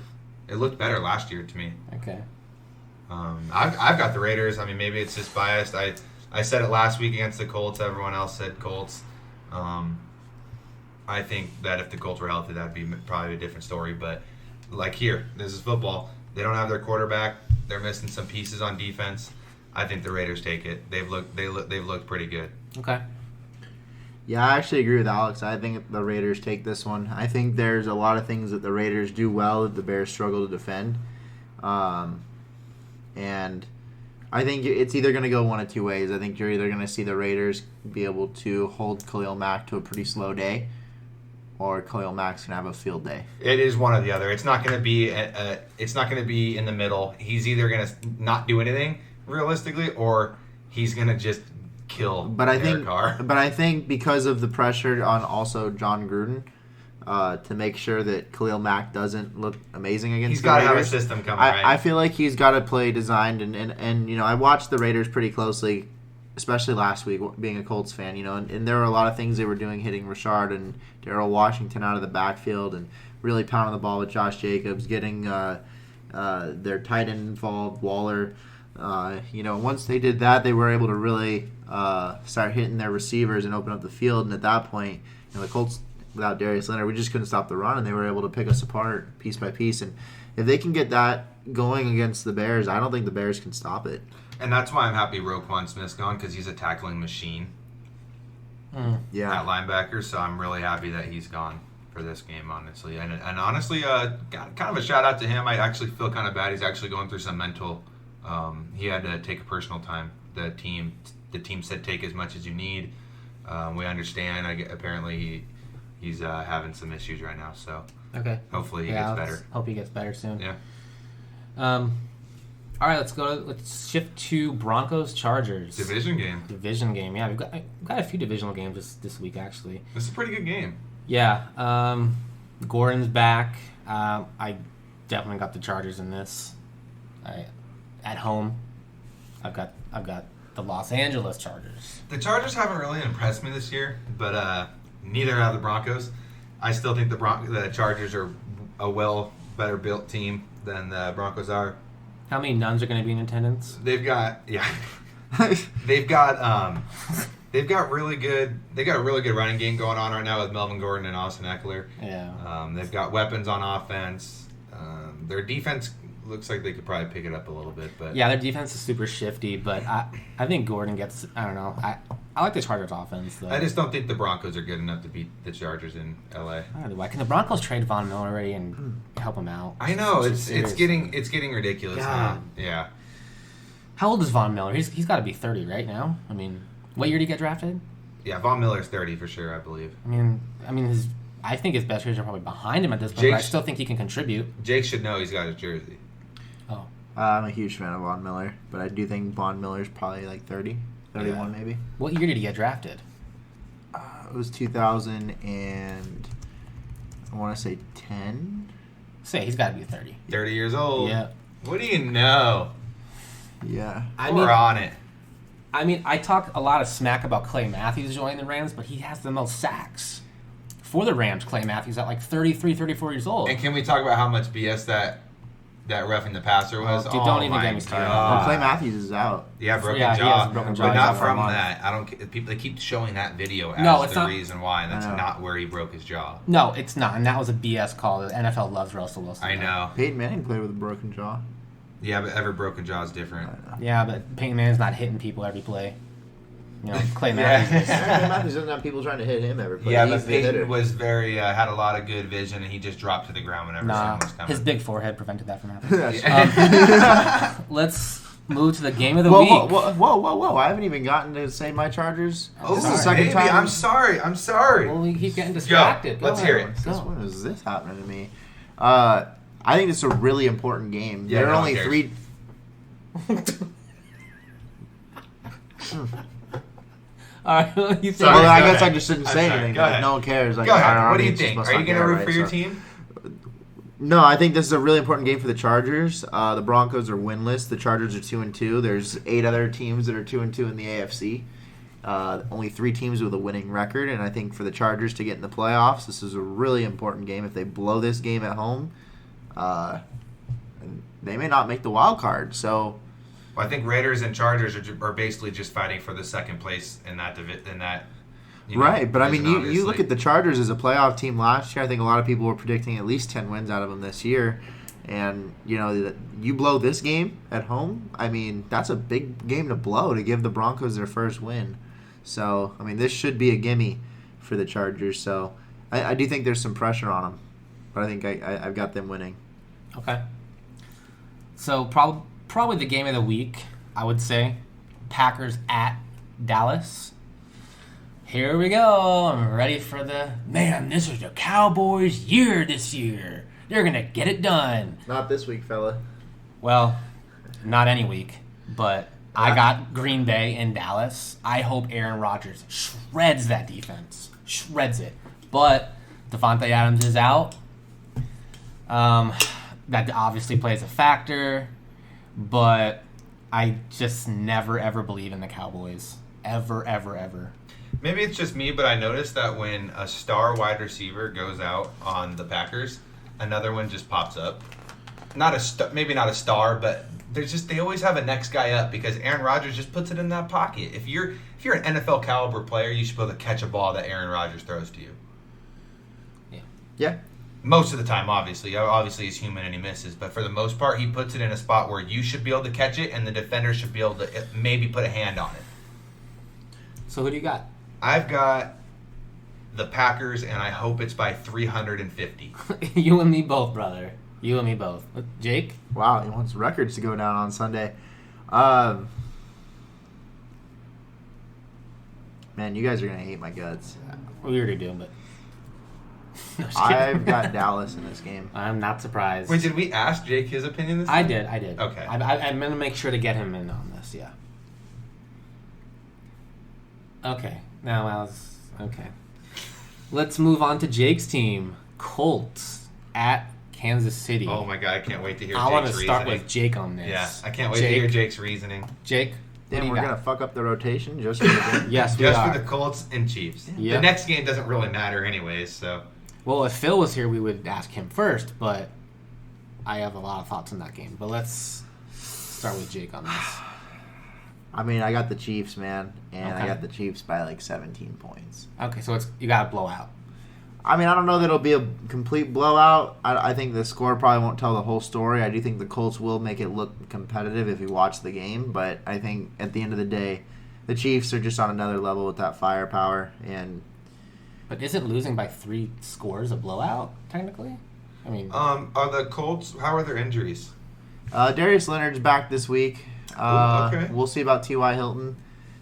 [SPEAKER 2] It looked better last year to me.
[SPEAKER 1] Okay.
[SPEAKER 2] I've got the Raiders. I mean, maybe it's just biased. I said it last week against the Colts. Everyone else said Colts. I think that if the Colts were healthy, that'd be probably a different story. But like here, this is football. They don't have their quarterback. They're missing some pieces on defense. I think the Raiders take it. They've looked pretty good.
[SPEAKER 1] Okay.
[SPEAKER 3] Yeah, I actually agree with Alex. I think the Raiders take this one. I think there's a lot of things that the Raiders do well that the Bears struggle to defend. And I think it's either going to go one of two ways. I think you're either going to see the Raiders be able to hold Khalil Mack to a pretty slow day, or Khalil Mack's gonna have a field day.
[SPEAKER 2] It is one or the other. It's not gonna be it's not gonna be in the middle. He's either gonna not do anything realistically, or he's gonna just kill Derek Carr.
[SPEAKER 3] But I think because of the pressure on also John Gruden to make sure that Khalil Mack doesn't look amazing against the Raiders.
[SPEAKER 2] He's got to have a system coming, right?
[SPEAKER 3] I feel like he's got to play designed, and you know, I watched the Raiders pretty closely, especially last week, being a Colts fan, you know, and there were a lot of things they were doing, hitting Rashard and Darrell Washington out of the backfield and really pounding the ball with Josh Jacobs, getting their tight end involved, Waller. You know, once they did that, they were able to really start hitting their receivers and open up the field, and at that point, you know, the Colts, without Darius Leonard, we just couldn't stop the run, and they were able to pick us apart piece by piece. And if they can get that going against the Bears, I don't think the Bears can stop it.
[SPEAKER 2] And that's why I'm happy Roquan Smith's gone, because he's a tackling machine
[SPEAKER 3] Yeah,
[SPEAKER 2] at linebacker. So I'm really happy that he's gone for this game, honestly. And honestly, kind of a shout out to him. I actually feel kind of bad. He's actually going through some mental. He had to take a personal time. The team said take as much as you need. We understand. Apparently he's having some issues right now. So
[SPEAKER 1] okay,
[SPEAKER 2] hopefully he gets better.
[SPEAKER 1] Hope he gets better soon.
[SPEAKER 2] Yeah.
[SPEAKER 1] All right, let's shift to Broncos Chargers.
[SPEAKER 2] Division game.
[SPEAKER 1] Yeah, we've got a few divisional games this week actually.
[SPEAKER 2] This is a pretty good game.
[SPEAKER 1] Yeah. Gordon's back. I definitely got the Chargers in this. At home, I've got the Los Angeles Chargers.
[SPEAKER 2] The Chargers haven't really impressed me this year, but neither have the Broncos. I still think the Chargers are a better built team than the Broncos are.
[SPEAKER 1] How many nuns are going to be in attendance?
[SPEAKER 2] They've got they've got really good. They got a really good running game going on right now with Melvin Gordon and Austin Eckler.
[SPEAKER 1] Yeah.
[SPEAKER 2] They've got weapons on offense. Their defense looks like they could probably pick it up a little bit, but
[SPEAKER 1] yeah, their defense is super shifty. But I think Gordon gets. I don't know. I like the Chargers offense though.
[SPEAKER 2] I just don't think the Broncos are good enough to beat the Chargers in LA.
[SPEAKER 1] I don't know why. Can the Broncos trade Von Miller already and help him out?
[SPEAKER 2] I know it's getting ridiculous now. Yeah.
[SPEAKER 1] How old is Von Miller? He's got to be 30 right now. I mean, what year did he get drafted?
[SPEAKER 2] Yeah, Von Miller's 30 for sure, I believe.
[SPEAKER 1] I think his best years are probably behind him at this point. But I still think he can contribute.
[SPEAKER 2] Jake should know he's got his jersey.
[SPEAKER 1] Oh.
[SPEAKER 3] I'm a huge fan of Von Miller, but I do think Von Miller's probably like 30, 31 maybe.
[SPEAKER 1] What year did he get drafted?
[SPEAKER 3] It was 2000 and I want to say 10.
[SPEAKER 1] Say he's got to be 30.
[SPEAKER 2] 30 years old.
[SPEAKER 1] Yeah.
[SPEAKER 2] What do you know?
[SPEAKER 3] Yeah.
[SPEAKER 2] We're on it.
[SPEAKER 1] I mean, I talk a lot of smack about Clay Matthews joining the Rams, but he has the most sacks. For the Rams, Clay Matthews at like 33, 34 years old.
[SPEAKER 2] And can we talk about how much BS that that roughing the passer was.
[SPEAKER 1] Dude, don't even get me started.
[SPEAKER 3] Well, Clay Matthews is out.
[SPEAKER 2] Yeah, broken
[SPEAKER 1] Yeah, he
[SPEAKER 2] jaw.
[SPEAKER 1] has broken jaw.
[SPEAKER 2] But not
[SPEAKER 1] He's out for a
[SPEAKER 2] from
[SPEAKER 1] month.
[SPEAKER 2] that. I don't. People they keep showing that video as
[SPEAKER 1] No, it's
[SPEAKER 2] the
[SPEAKER 1] not-
[SPEAKER 2] reason why, and that's
[SPEAKER 3] I know.
[SPEAKER 2] not where he broke his jaw.
[SPEAKER 1] No, it's not, and that was a BS call. The NFL loves Russell Wilson.
[SPEAKER 2] I know.
[SPEAKER 3] Peyton Manning played with a broken jaw.
[SPEAKER 2] Yeah, but every broken jaw is different.
[SPEAKER 1] Yeah, but Peyton Manning's not hitting people every play. You know, Clay
[SPEAKER 2] Yeah.
[SPEAKER 1] Matthews.
[SPEAKER 3] Clay Matthews doesn't have people trying to hit him every play.
[SPEAKER 2] Yeah,
[SPEAKER 3] He's
[SPEAKER 2] but
[SPEAKER 3] the hitter.
[SPEAKER 2] Peyton was very had a lot of good vision, and he just dropped to the ground whenever
[SPEAKER 1] Nah,
[SPEAKER 2] someone was coming.
[SPEAKER 1] his big forehead prevented that from happening.
[SPEAKER 3] That's-
[SPEAKER 1] Let's move to the game of the
[SPEAKER 3] whoa,
[SPEAKER 1] week.
[SPEAKER 3] whoa! I haven't even gotten to say my Chargers.
[SPEAKER 2] Oh,
[SPEAKER 3] This is the second
[SPEAKER 2] baby,
[SPEAKER 3] time.
[SPEAKER 2] I'm sorry.
[SPEAKER 1] Well, we keep getting distracted.
[SPEAKER 2] Let's
[SPEAKER 1] Go
[SPEAKER 2] hear
[SPEAKER 1] ahead.
[SPEAKER 2] it.
[SPEAKER 1] Go.
[SPEAKER 3] When is this happening to me? I think it's a really important game.
[SPEAKER 2] Yeah,
[SPEAKER 3] There are
[SPEAKER 2] no one
[SPEAKER 3] only
[SPEAKER 2] cares.
[SPEAKER 3] three.
[SPEAKER 1] All right, well, you think?
[SPEAKER 2] Sorry,
[SPEAKER 3] Well, I
[SPEAKER 2] go
[SPEAKER 3] guess I
[SPEAKER 2] ahead.
[SPEAKER 3] just shouldn't
[SPEAKER 2] I'm
[SPEAKER 3] say
[SPEAKER 2] sorry,
[SPEAKER 3] anything.
[SPEAKER 2] go
[SPEAKER 3] Like,
[SPEAKER 2] ahead.
[SPEAKER 3] no one cares. Like,
[SPEAKER 2] Go
[SPEAKER 3] I
[SPEAKER 2] ahead.
[SPEAKER 3] don't
[SPEAKER 2] What do
[SPEAKER 3] know,
[SPEAKER 2] you
[SPEAKER 3] it just
[SPEAKER 2] think?
[SPEAKER 3] must
[SPEAKER 2] Are you
[SPEAKER 3] not
[SPEAKER 2] going to
[SPEAKER 3] be
[SPEAKER 2] root
[SPEAKER 3] right,
[SPEAKER 2] for your
[SPEAKER 3] so-
[SPEAKER 2] team?
[SPEAKER 3] No, I think this is a really important game for the Chargers. The Broncos are winless. The Chargers are 2-2. There's 8 other teams that are 2-2 in the AFC. Only 3 teams with a winning record, and I think for the Chargers to get in the playoffs, this is a really important game. If they blow this game at home, they may not make the wild card. So,
[SPEAKER 2] Well, I think Raiders and Chargers are basically just fighting for the second place in that
[SPEAKER 3] right, but I mean,
[SPEAKER 2] division,
[SPEAKER 3] you look
[SPEAKER 2] obviously.
[SPEAKER 3] at the Chargers as a playoff team last year. I think a lot of people were predicting at least 10 wins out of them this year. And, you know, you blow this game at home, I mean, that's a big game to blow to give the Broncos their first win. So, I mean, this should be a gimme for the Chargers. So, I do think there's some pressure on them. But I think I've got them winning.
[SPEAKER 1] Okay. So probably the game of the week, I would say. Packers at Dallas. Here we go. I'm ready for this is the Cowboys' year this year. They're going to get it done.
[SPEAKER 3] Not this week, fella.
[SPEAKER 1] Well, not any week, but I got Green Bay and Dallas. I hope Aaron Rodgers shreds that defense. Shreds it. But Devontae Adams is out. That obviously plays a factor, but I just never, ever believe in the Cowboys. Ever, ever, ever.
[SPEAKER 2] Maybe it's just me, but I noticed that when a star wide receiver goes out on the Packers, another one just pops up. Maybe not a star, but they always have a next guy up because Aaron Rodgers just puts it in that pocket. If you're an NFL caliber player, you should be able to catch a ball that Aaron Rodgers throws to you.
[SPEAKER 3] Yeah.
[SPEAKER 2] Most of the time, obviously. Obviously, he's human and he misses. But for the most part, he puts it in a spot where you should be able to catch it and the defender should be able to maybe put a hand on it.
[SPEAKER 1] So who do you got?
[SPEAKER 2] I've got the Packers, and I hope it's by 350.
[SPEAKER 1] You and me both, brother. You and me both. Jake?
[SPEAKER 3] Wow, he wants records to go down on Sunday. Man, you guys are going to hate my guts.
[SPEAKER 1] We already do, but... No, just kidding.
[SPEAKER 3] I've got Dallas in this game.
[SPEAKER 1] I'm not surprised.
[SPEAKER 2] Wait, did we ask Jake his opinion this
[SPEAKER 1] I
[SPEAKER 2] time?
[SPEAKER 1] did.
[SPEAKER 2] Okay.
[SPEAKER 1] I'm going to make sure to get him in on this, yeah. Okay. Now, Alice. Okay. Let's move on to Jake's team. Colts at Kansas City.
[SPEAKER 2] Oh my god, I can't wait to hear
[SPEAKER 1] I want to
[SPEAKER 2] Jake's
[SPEAKER 1] start
[SPEAKER 2] reasoning.
[SPEAKER 1] with Jake on this.
[SPEAKER 2] Yeah, I can't wait to hear Jake's reasoning.
[SPEAKER 1] Jake, what
[SPEAKER 3] Damn,
[SPEAKER 1] do you
[SPEAKER 3] we're
[SPEAKER 1] got?
[SPEAKER 3] going to fuck up the rotation just for the game.
[SPEAKER 1] Yes, we
[SPEAKER 2] Just
[SPEAKER 1] are.
[SPEAKER 2] for the Colts and Chiefs.
[SPEAKER 1] Yeah.
[SPEAKER 2] The next game doesn't really matter anyways, so...
[SPEAKER 1] Well, if Phil was here, we would ask him first, but I have a lot of thoughts on that game. But let's start with Jake on this.
[SPEAKER 3] I mean, I got the Chiefs, man, and
[SPEAKER 1] Okay.
[SPEAKER 3] I got the Chiefs by like 17 points.
[SPEAKER 1] Okay, so you got to blow out.
[SPEAKER 3] I mean, I don't know that it'll be a complete blowout. I think the score probably won't tell the whole story. I do think the Colts will make it look competitive if you watch the game, but I think at the end of the day, the Chiefs are just on another level with that firepower. And
[SPEAKER 1] But isn't losing by 3 scores a blowout, technically? I mean,
[SPEAKER 2] Are the Colts, how are their injuries?
[SPEAKER 3] Darius Leonard's back this week.
[SPEAKER 2] Okay.
[SPEAKER 3] We'll see about T.Y. Hilton.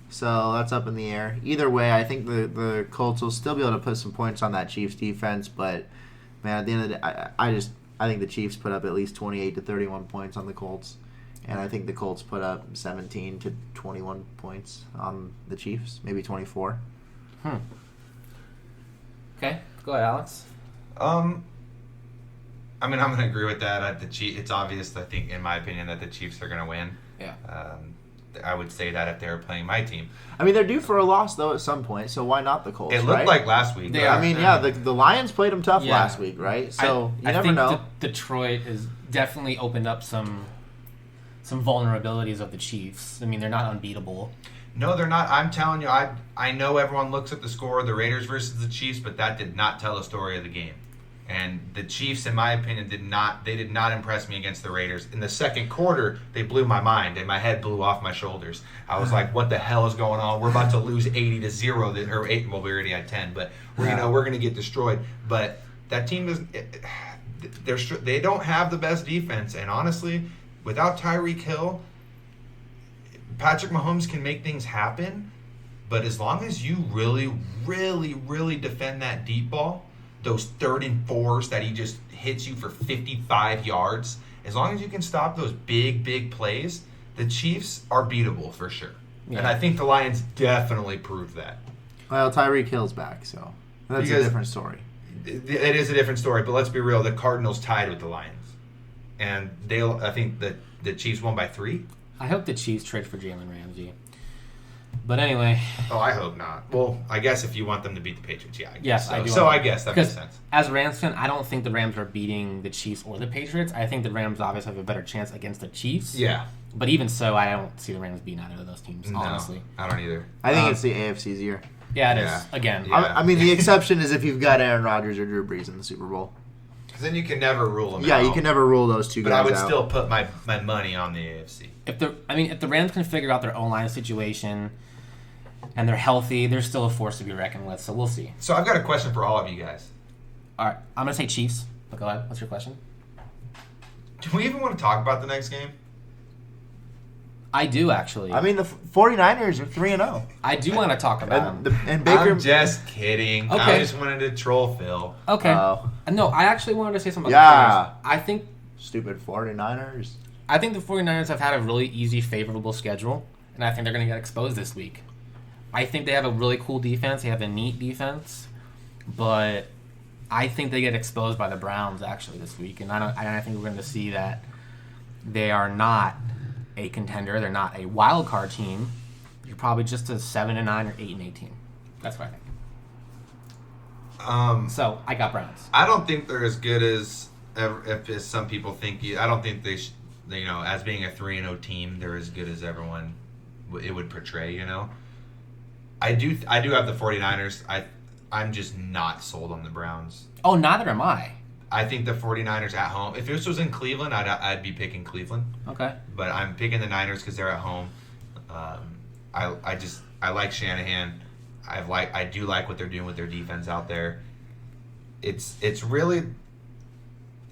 [SPEAKER 3] So that's up in the air. Either way, I think the Colts will still be able to put some points on that Chiefs defense. But, man, at the end of the day, I think the Chiefs put up at least 28 to 31 points on the Colts. And I think the Colts put up 17 to 21 points on the Chiefs. Maybe 24.
[SPEAKER 1] okay, go ahead, Alex.
[SPEAKER 2] I mean, I'm going to agree with that. It's obvious, I think, in my opinion, that the Chiefs are going to win.
[SPEAKER 1] Yeah.
[SPEAKER 2] I would say that if they were playing my team.
[SPEAKER 3] I mean, they're due for a loss, though, at some point. So why not the Colts,
[SPEAKER 2] It looked
[SPEAKER 3] right?
[SPEAKER 2] like last week.
[SPEAKER 1] They
[SPEAKER 2] but-
[SPEAKER 1] are.
[SPEAKER 3] I mean, yeah, the Lions played them tough
[SPEAKER 1] Yeah.
[SPEAKER 3] last week, right? So you
[SPEAKER 1] I
[SPEAKER 3] never
[SPEAKER 1] think
[SPEAKER 3] know.
[SPEAKER 1] Detroit definitely opened up some vulnerabilities of the Chiefs. I mean, they're not unbeatable.
[SPEAKER 2] No, they're not. I'm telling you, I know everyone looks at the score, the Raiders versus the Chiefs, but that did not tell the story of the game. And the Chiefs, in my opinion, did not impress me against the Raiders. In the second quarter, they blew my mind, and my head blew off my shoulders. I was like, "What the hell is going on? We're about to lose 80-0, or 8. Well, we already had 10, but we're going to get destroyed." But that team is, they don't have the best defense, and honestly, without Tyreek Hill, Patrick Mahomes can make things happen. But as long as you really, really, really defend that deep ball, those 3rd and 4s that he just hits you for 55 yards, as long as you can stop those big plays, the Chiefs are beatable for sure. Yeah. And I think the Lions definitely proved that.
[SPEAKER 3] Well, Tyreek Hill's back, so that's a different story.
[SPEAKER 2] It is a different story, but let's be real. The Cardinals tied with the Lions. And I think that the Chiefs won by 3.
[SPEAKER 1] I hope the Chiefs trade for Jalen Ramsey. But anyway.
[SPEAKER 2] Oh, I hope not. Well, I guess if you want them to beat the Patriots, yeah.
[SPEAKER 1] Yes, I do.
[SPEAKER 2] So I guess that makes sense.
[SPEAKER 1] As a Rams fan, I don't think the Rams are beating the Chiefs or the Patriots. I think the Rams obviously have a better chance against the Chiefs.
[SPEAKER 2] Yeah.
[SPEAKER 1] But even so, I don't see the Rams beating either of those teams, honestly.
[SPEAKER 2] I don't either.
[SPEAKER 3] I think it's the AFC's year.
[SPEAKER 1] Yeah, it is. Again.
[SPEAKER 3] Yeah. I mean, the exception is if you've got Aaron Rodgers or Drew Brees in the Super Bowl.
[SPEAKER 2] Because then you can never rule them out.
[SPEAKER 3] Yeah, you can never rule those two guys out.
[SPEAKER 2] But I would still put my money on the AFC.
[SPEAKER 1] If the Rams can figure out their own line of situation and they're healthy, they're still a force to be reckoned with, so we'll see.
[SPEAKER 2] So I've got a question for all of you guys.
[SPEAKER 1] All right, I'm going to say Chiefs. But go ahead. What's your question?
[SPEAKER 2] Do we even want to talk about the next game?
[SPEAKER 1] I do, actually.
[SPEAKER 3] I mean, the 49ers are 3-0.
[SPEAKER 1] I do want to talk about them.
[SPEAKER 3] And Baker...
[SPEAKER 2] I'm just kidding.
[SPEAKER 1] Okay.
[SPEAKER 2] I just wanted to troll Phil.
[SPEAKER 1] Okay. No, I actually wanted to say something
[SPEAKER 3] Yeah.
[SPEAKER 1] about the 49ers. I think...
[SPEAKER 3] Stupid 49ers.
[SPEAKER 1] I think the 49ers have had a really easy, favorable schedule, and I think they're going to get exposed this week. I think they have a really cool defense. They have a neat defense, but I think they get exposed by the Browns, actually, this week. And I think we're going to see that they are not a contender. They're not a wild card team. You're probably just a 7-9 or 8-8 team. That's what I think. So I got Browns.
[SPEAKER 2] I don't think they're as good as some people think. I don't think they should, as being a 3-0 team, they're as good as everyone it would portray. I do have the 49ers. I'm just not sold on the Browns.
[SPEAKER 1] Oh, neither am I.
[SPEAKER 2] I think the 49ers at home. If this was in Cleveland, I'd be picking Cleveland.
[SPEAKER 1] Okay.
[SPEAKER 2] But I'm picking the Niners because they're at home. I like Shanahan. I do like what they're doing with their defense out there. It's really,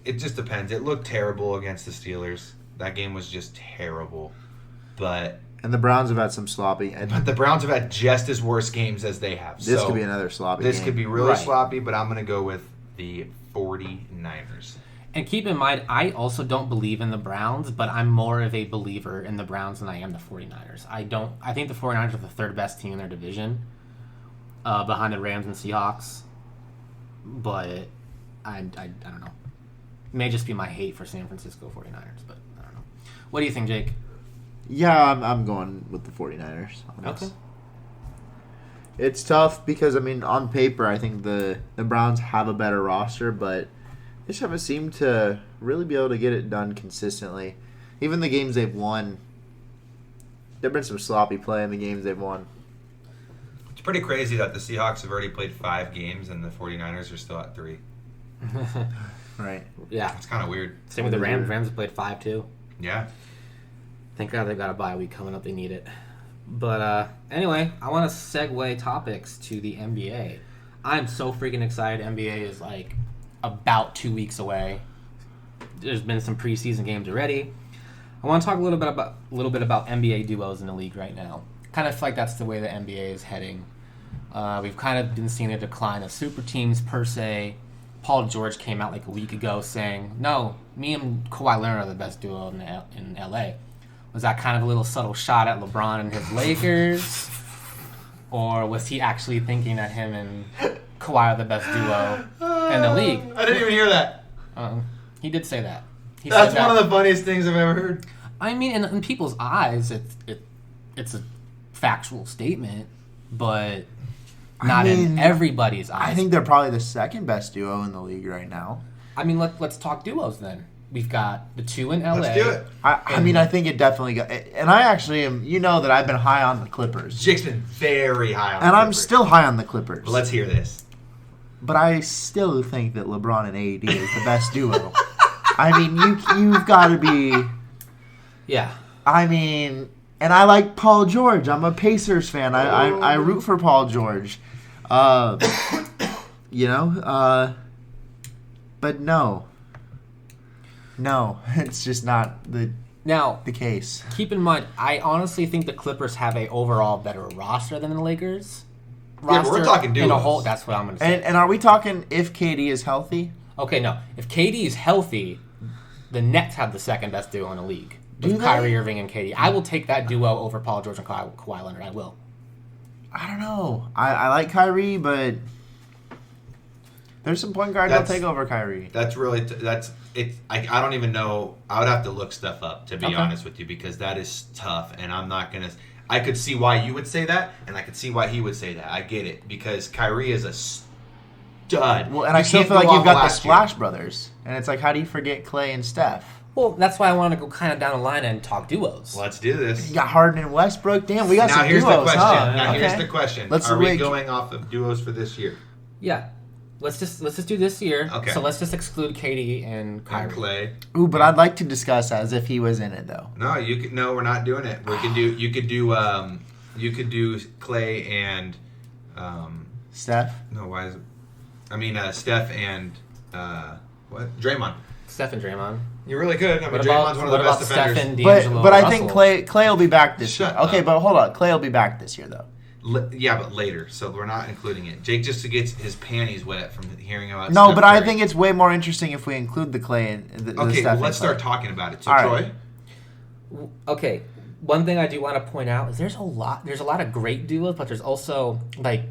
[SPEAKER 2] it just depends. It looked terrible against the Steelers. That game was just terrible.
[SPEAKER 3] And the Browns have had some sloppy.
[SPEAKER 2] But the Browns have had just as worse games as they have.
[SPEAKER 3] This could be another sloppy
[SPEAKER 2] This
[SPEAKER 3] game.
[SPEAKER 2] could be really sloppy, but I'm going to go with the 49ers.
[SPEAKER 1] And keep in mind, I also don't believe in the Browns, but I'm more of a believer in the Browns than I am the 49ers. I think the 49ers are the third best team in their division, behind the Rams and Seahawks. But I don't know. It may just be my hate for San Francisco 49ers, but I don't know. What do you think, Jake?
[SPEAKER 3] Yeah, I'm going with the 49ers on this.
[SPEAKER 1] Okay.
[SPEAKER 3] It's tough because, on paper, I think the Browns have a better roster, but they just haven't seemed to really be able to get it done consistently. Even the games they've won, there have been some sloppy play in the games they've won.
[SPEAKER 2] It's pretty crazy that the Seahawks have already played 5 games and the 49ers are still at 3.
[SPEAKER 3] Right.
[SPEAKER 1] Yeah.
[SPEAKER 2] It's kind of weird.
[SPEAKER 1] Same with the Rams. Rams have played 5 too.
[SPEAKER 2] Yeah.
[SPEAKER 1] Thank God they've got a bye week coming up. They need it. But anyway, I want to segue topics to the NBA. I'm so freaking excited. NBA is about 2 weeks away. There's been some preseason games already. I want to talk a little bit about NBA duos in the league right now. Kind of feel like that's the way the NBA is heading. We've kind of been seeing a decline of super teams per se. Paul George came out a week ago saying, "No, me and Kawhi Leonard are the best duo in LA." Was that kind of a little subtle shot at LeBron and his Lakers? Or was he actually thinking that him and Kawhi are the best duo in the league?
[SPEAKER 2] I didn't even hear that.
[SPEAKER 1] He did say that.
[SPEAKER 2] That's one of the funniest things I've ever heard.
[SPEAKER 1] In people's eyes, it's a factual statement, but not in everybody's eyes.
[SPEAKER 3] I think they're probably the second best duo in the league right now.
[SPEAKER 1] Let's talk duos then. We've got the 2 in LA.
[SPEAKER 2] Let's do it.
[SPEAKER 3] I mean, I think it definitely got. And I actually am. You know that I've been high on the Clippers,
[SPEAKER 2] Jake's been very high on.
[SPEAKER 3] and
[SPEAKER 2] the
[SPEAKER 3] I'm
[SPEAKER 2] Clippers.
[SPEAKER 3] still high on the Clippers.
[SPEAKER 2] But let's hear this.
[SPEAKER 3] But I still think that LeBron and AD is the best duo. I mean, you've got to be.
[SPEAKER 1] Yeah.
[SPEAKER 3] I mean, and I like Paul George. I'm a Pacers fan. I root for Paul George. You know, but no, it's just not the case.
[SPEAKER 1] Keep in mind, I honestly think the Clippers have a overall better roster than the Lakers.
[SPEAKER 2] Yeah, but we're talking duos.
[SPEAKER 1] in a whole. That's what I'm going to say.
[SPEAKER 3] And are we talking if KD is healthy?
[SPEAKER 1] Okay, no. If KD is healthy, the Nets have the second best duo in the league.
[SPEAKER 3] Do
[SPEAKER 1] With
[SPEAKER 3] they?
[SPEAKER 1] Kyrie Irving and KD. I will take that duo over Paul George and Kawhi Leonard. I will.
[SPEAKER 3] I don't know. I like Kyrie, but there's some point guards I'll take over Kyrie.
[SPEAKER 2] That's really it. I don't even know. I would have to look stuff up, to be
[SPEAKER 1] Okay.
[SPEAKER 2] honest with you, because that is tough, and I'm not gonna. I could see why you would say that, and I could see why he would say that. I get it, because Kyrie is a stud.
[SPEAKER 3] Well, and I still feel like you've got the Splash Brothers, and it's like, how do you forget Clay and Steph?
[SPEAKER 1] Well, that's why I want to go kind of down the line and talk duos.
[SPEAKER 2] Let's do this.
[SPEAKER 3] You got Harden and Westbrook. Damn, we got
[SPEAKER 2] Now
[SPEAKER 3] some
[SPEAKER 2] here's
[SPEAKER 3] duos.
[SPEAKER 2] the question.
[SPEAKER 3] Huh?
[SPEAKER 2] Now
[SPEAKER 3] Okay.
[SPEAKER 2] here's the question.
[SPEAKER 3] Let's
[SPEAKER 2] Are we
[SPEAKER 3] wait.
[SPEAKER 2] going off of duos for this year?
[SPEAKER 1] Yeah. Let's just do this year.
[SPEAKER 2] Okay.
[SPEAKER 1] So let's just exclude KD and Kyrie.
[SPEAKER 2] And Clay.
[SPEAKER 3] Ooh, but I'd like to discuss as if he was in it, though.
[SPEAKER 2] No, you could. No, we're not doing it. We could do. You could do. You could do Clay and.
[SPEAKER 3] Steph?
[SPEAKER 2] No, why is it? I mean, Steph and what? Draymond.
[SPEAKER 1] Steph and Draymond.
[SPEAKER 2] You really could. I mean,
[SPEAKER 1] What
[SPEAKER 2] Draymond's one of the
[SPEAKER 1] about
[SPEAKER 2] best
[SPEAKER 1] Steph
[SPEAKER 2] defenders.
[SPEAKER 1] and D'Angelo
[SPEAKER 3] But I
[SPEAKER 1] Russell?
[SPEAKER 3] think Clay will be back this
[SPEAKER 2] Shut
[SPEAKER 3] year. Okay,
[SPEAKER 2] up.
[SPEAKER 3] but hold on. Clay will be back this year, though.
[SPEAKER 2] Yeah, but later, so we're not including it. Jake just gets his panties wet from hearing about.
[SPEAKER 3] No,
[SPEAKER 2] Steph
[SPEAKER 3] but I
[SPEAKER 2] Curry.
[SPEAKER 3] think it's way more interesting if we include the Clay and the
[SPEAKER 2] Okay,
[SPEAKER 3] Steph
[SPEAKER 2] well,
[SPEAKER 3] and
[SPEAKER 2] let's
[SPEAKER 3] Clay.
[SPEAKER 2] start talking about it. So,
[SPEAKER 3] All
[SPEAKER 2] Troy,
[SPEAKER 3] right.
[SPEAKER 1] Okay, one thing I do want to point out is there's a lot of great duos, but there's also like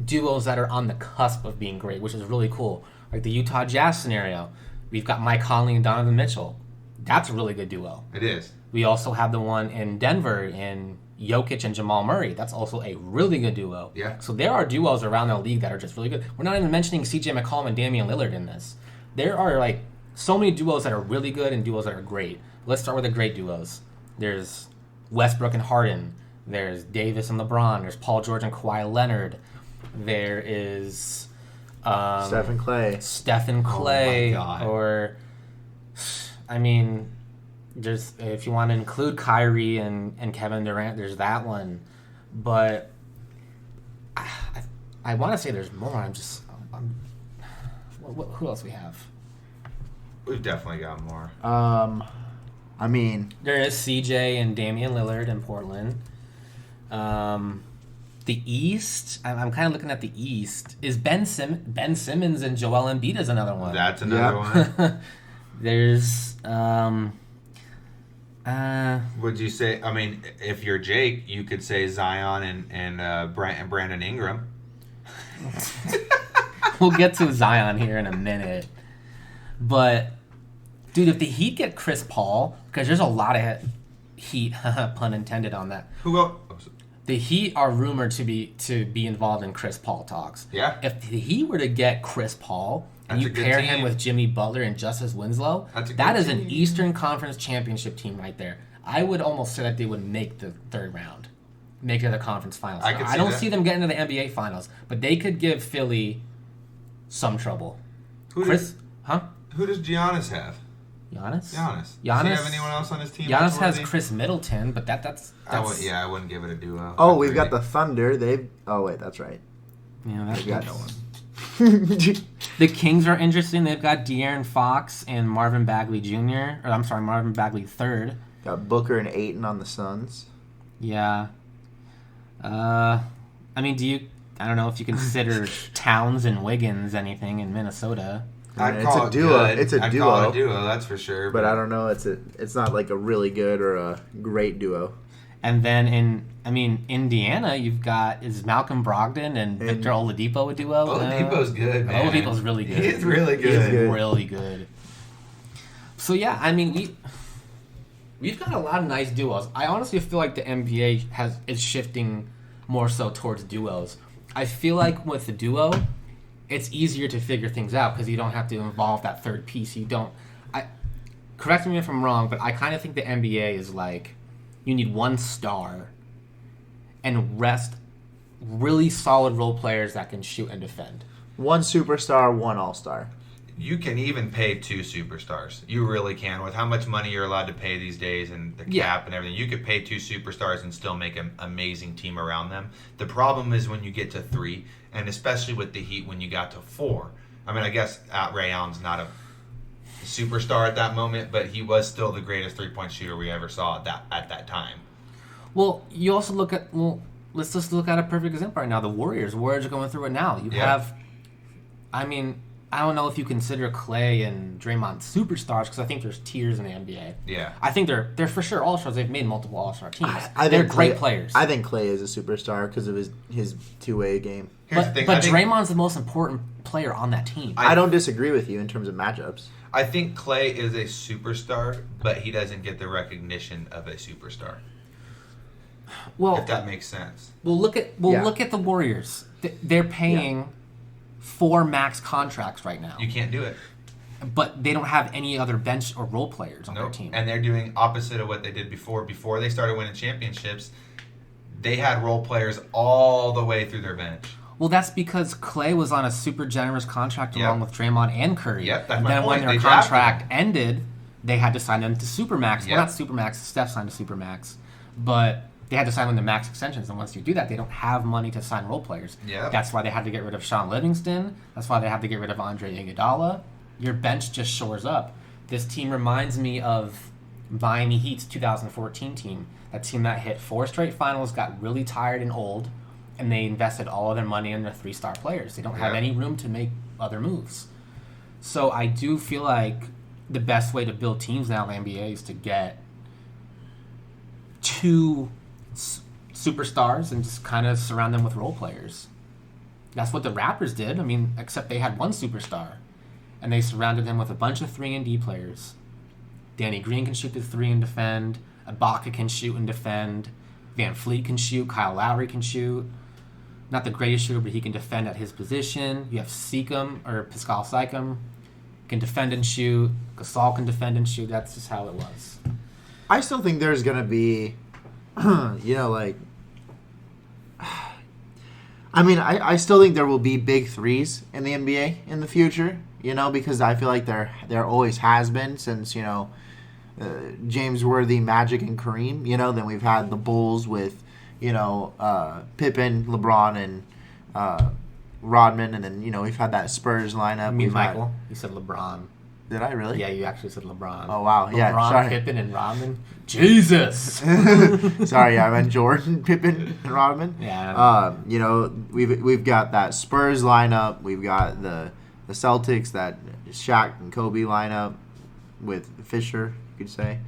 [SPEAKER 1] duos that are on the cusp of being great, which is really cool. Like the Utah Jazz scenario, we've got Mike Conley and Donovan Mitchell. That's a really good duo.
[SPEAKER 2] it is.
[SPEAKER 1] We also have the one in Denver in Jokic and Jamal Murray. That's also a really good duo.
[SPEAKER 2] Yeah.
[SPEAKER 1] So there are duos around the league that are just really good. We're not even mentioning CJ McCollum and Damian Lillard in this. There are like so many duos that are really good and duos that are great. Let's start with the great duos. There's Westbrook and Harden. There's Davis and LeBron. There's Paul George and Kawhi Leonard. There is
[SPEAKER 3] Steph and Clay.
[SPEAKER 1] Steph and Clay.
[SPEAKER 2] God.
[SPEAKER 1] Or, I mean, there's if you want to include Kyrie and Kevin Durant, there's that one. But I want to say there's more. Who else we have?
[SPEAKER 2] We've definitely got more.
[SPEAKER 3] I mean,
[SPEAKER 1] There is CJ and Damian Lillard in Portland. The East, I'm kind of looking at the East. Is Ben Simmons and Joel Embiid is another one.
[SPEAKER 2] That's another one.
[SPEAKER 1] There's
[SPEAKER 2] Would you say? I mean, if you're Jake, you could say Zion and Brandon Ingram.
[SPEAKER 1] we'll get to Zion here in a minute. But dude, if the Heat get Chris Paul, because there's a lot of Heat, pun intended on that.
[SPEAKER 2] Who else?
[SPEAKER 1] The Heat are rumored to be involved in Chris Paul talks.
[SPEAKER 2] Yeah.
[SPEAKER 1] If the Heat were to get Chris Paul and
[SPEAKER 2] That's
[SPEAKER 1] you
[SPEAKER 2] a good
[SPEAKER 1] pair
[SPEAKER 2] team.
[SPEAKER 1] him with Jimmy Butler and Justice Winslow,
[SPEAKER 2] That's a
[SPEAKER 1] that
[SPEAKER 2] good
[SPEAKER 1] is an
[SPEAKER 2] team.
[SPEAKER 1] Eastern Conference championship team right there. I would almost say that they would make the third round, make it to the conference finals.
[SPEAKER 2] I could see
[SPEAKER 1] don't
[SPEAKER 2] that.
[SPEAKER 1] see them getting to the NBA finals, but they could give Philly some trouble.
[SPEAKER 2] Who
[SPEAKER 1] Chris, huh?
[SPEAKER 2] Who does Giannis have?
[SPEAKER 1] Giannis?
[SPEAKER 2] Giannis. Does he
[SPEAKER 1] Giannis-
[SPEAKER 2] have anyone else on his team?
[SPEAKER 1] Giannis
[SPEAKER 2] that's
[SPEAKER 1] has
[SPEAKER 2] worthy?
[SPEAKER 1] Chris Middleton, but that's
[SPEAKER 2] I wouldn't give it a duo.
[SPEAKER 3] oh, we've got the Thunder. Oh, wait, that's right.
[SPEAKER 1] yeah, that's
[SPEAKER 3] We've got no one.
[SPEAKER 1] The Kings are interesting. They've got De'Aaron Fox and Marvin Bagley Jr. Or I'm sorry, Marvin Bagley III.
[SPEAKER 3] Got Booker and Ayton on the Suns.
[SPEAKER 1] Yeah. I mean, I don't know if you consider Towns and Wiggins anything in Minnesota.
[SPEAKER 2] I'd
[SPEAKER 3] It's
[SPEAKER 2] call
[SPEAKER 3] a
[SPEAKER 2] it
[SPEAKER 3] duo.
[SPEAKER 2] good.
[SPEAKER 3] It's a
[SPEAKER 2] I'd
[SPEAKER 3] duo.
[SPEAKER 2] call it a duo, that's for sure.
[SPEAKER 3] But I don't know. It's not like a really good or a great duo.
[SPEAKER 1] And then in Indiana, you've got is Malcolm Brogdon and Victor Oladipo a duo?
[SPEAKER 2] Oladipo's good, man.
[SPEAKER 1] Oladipo's really good.
[SPEAKER 2] He's really good.
[SPEAKER 1] He's
[SPEAKER 3] good.
[SPEAKER 1] really good. So yeah, I mean we've got a lot of nice duos. I honestly feel like the NBA is shifting more so towards duos. I feel like with the duo, it's easier to figure things out because you don't have to involve that third piece. correct me if I'm wrong, but I kind of think the NBA is like you need one star and rest really solid role players that can shoot and defend.
[SPEAKER 3] One superstar, one all-star.
[SPEAKER 2] You can even pay 2 superstars. You really can. With how much money you're allowed to pay these days and the cap and everything, you could pay 2 superstars and still make an amazing team around them. The problem is when you get to 3, and especially with the Heat when you got to 4. I mean, I guess Ray Allen's not a superstar at that moment, but he was still the greatest three-point shooter we ever saw at that time.
[SPEAKER 1] Well, you also look at let's just look at a perfect example right now. The Warriors. Warriors are going through it now. You have, I mean, I don't know if you consider Clay and Draymond superstars because I think there's tiers in the NBA.
[SPEAKER 2] Yeah.
[SPEAKER 1] I think they're for sure all-stars. They've made multiple all-star teams.
[SPEAKER 3] They're
[SPEAKER 1] great players.
[SPEAKER 3] I think Clay is a superstar because of his two-way game.
[SPEAKER 1] But Draymond's the most important player on that team.
[SPEAKER 3] I don't disagree with you in terms of matchups.
[SPEAKER 2] I think Clay is a superstar, but he doesn't get the recognition of a superstar.
[SPEAKER 1] Well,
[SPEAKER 2] if that makes sense.
[SPEAKER 1] Look at the Warriors. They're paying 4 max contracts right now.
[SPEAKER 2] You can't do it.
[SPEAKER 1] But they don't have any other bench or role players on their team.
[SPEAKER 2] And they're doing opposite of what they did before. Before they started winning championships, they had role players all the way through their bench.
[SPEAKER 1] Well, that's because Clay was on a super generous contract along with Draymond and Curry.
[SPEAKER 2] Yep, that's my point.
[SPEAKER 1] When their contract ended, they had to sign them to Supermax. Yep. Well, not Supermax. Steph signed to Supermax. But they had to sign them to max extensions. And once you do that, they don't have money to sign role players.
[SPEAKER 2] Yep.
[SPEAKER 1] That's why they had to get rid of Sean Livingston. That's why they had to get rid of Andre Iguodala. Your bench just shores up. This team reminds me of Miami Heat's 2014 team. That team that hit 4 straight finals, got really tired and old, and they invested all of their money in their 3-star players. They don't have any room to make other moves. So I do feel like the best way to build teams now in the NBA is to get 2 superstars and just kind of surround them with role players. That's what the Raptors did. I mean, except they had 1 superstar, and they surrounded them with a bunch of 3-and-D players. Danny Green can shoot the 3 and defend. Ibaka can shoot and defend. Van Fleet can shoot. Kyle Lowry can shoot. Not the greatest shooter, but he can defend at his position. You have Pascal Siakam can defend and shoot. Gasol can defend and shoot. That's just how it was.
[SPEAKER 3] I still think there's going to be, I still think there will be big threes in the NBA in the future, because I feel like there always has been since, James Worthy, Magic, and Kareem, then we've had the Bulls with, Pippen, LeBron, and Rodman, and then, we've had that Spurs lineup.
[SPEAKER 1] You mean Michael? You said LeBron.
[SPEAKER 3] Did I really?
[SPEAKER 1] Yeah, you actually said LeBron.
[SPEAKER 3] Oh, wow. Yeah,
[SPEAKER 1] LeBron,
[SPEAKER 3] sorry.
[SPEAKER 1] Pippen, and Rodman. Jesus!
[SPEAKER 3] Sorry, I meant Jordan, Pippen, and Rodman.
[SPEAKER 1] Yeah.
[SPEAKER 3] We've got that Spurs lineup. We've got the Celtics, that Shaq and Kobe lineup with Fisher, you could say.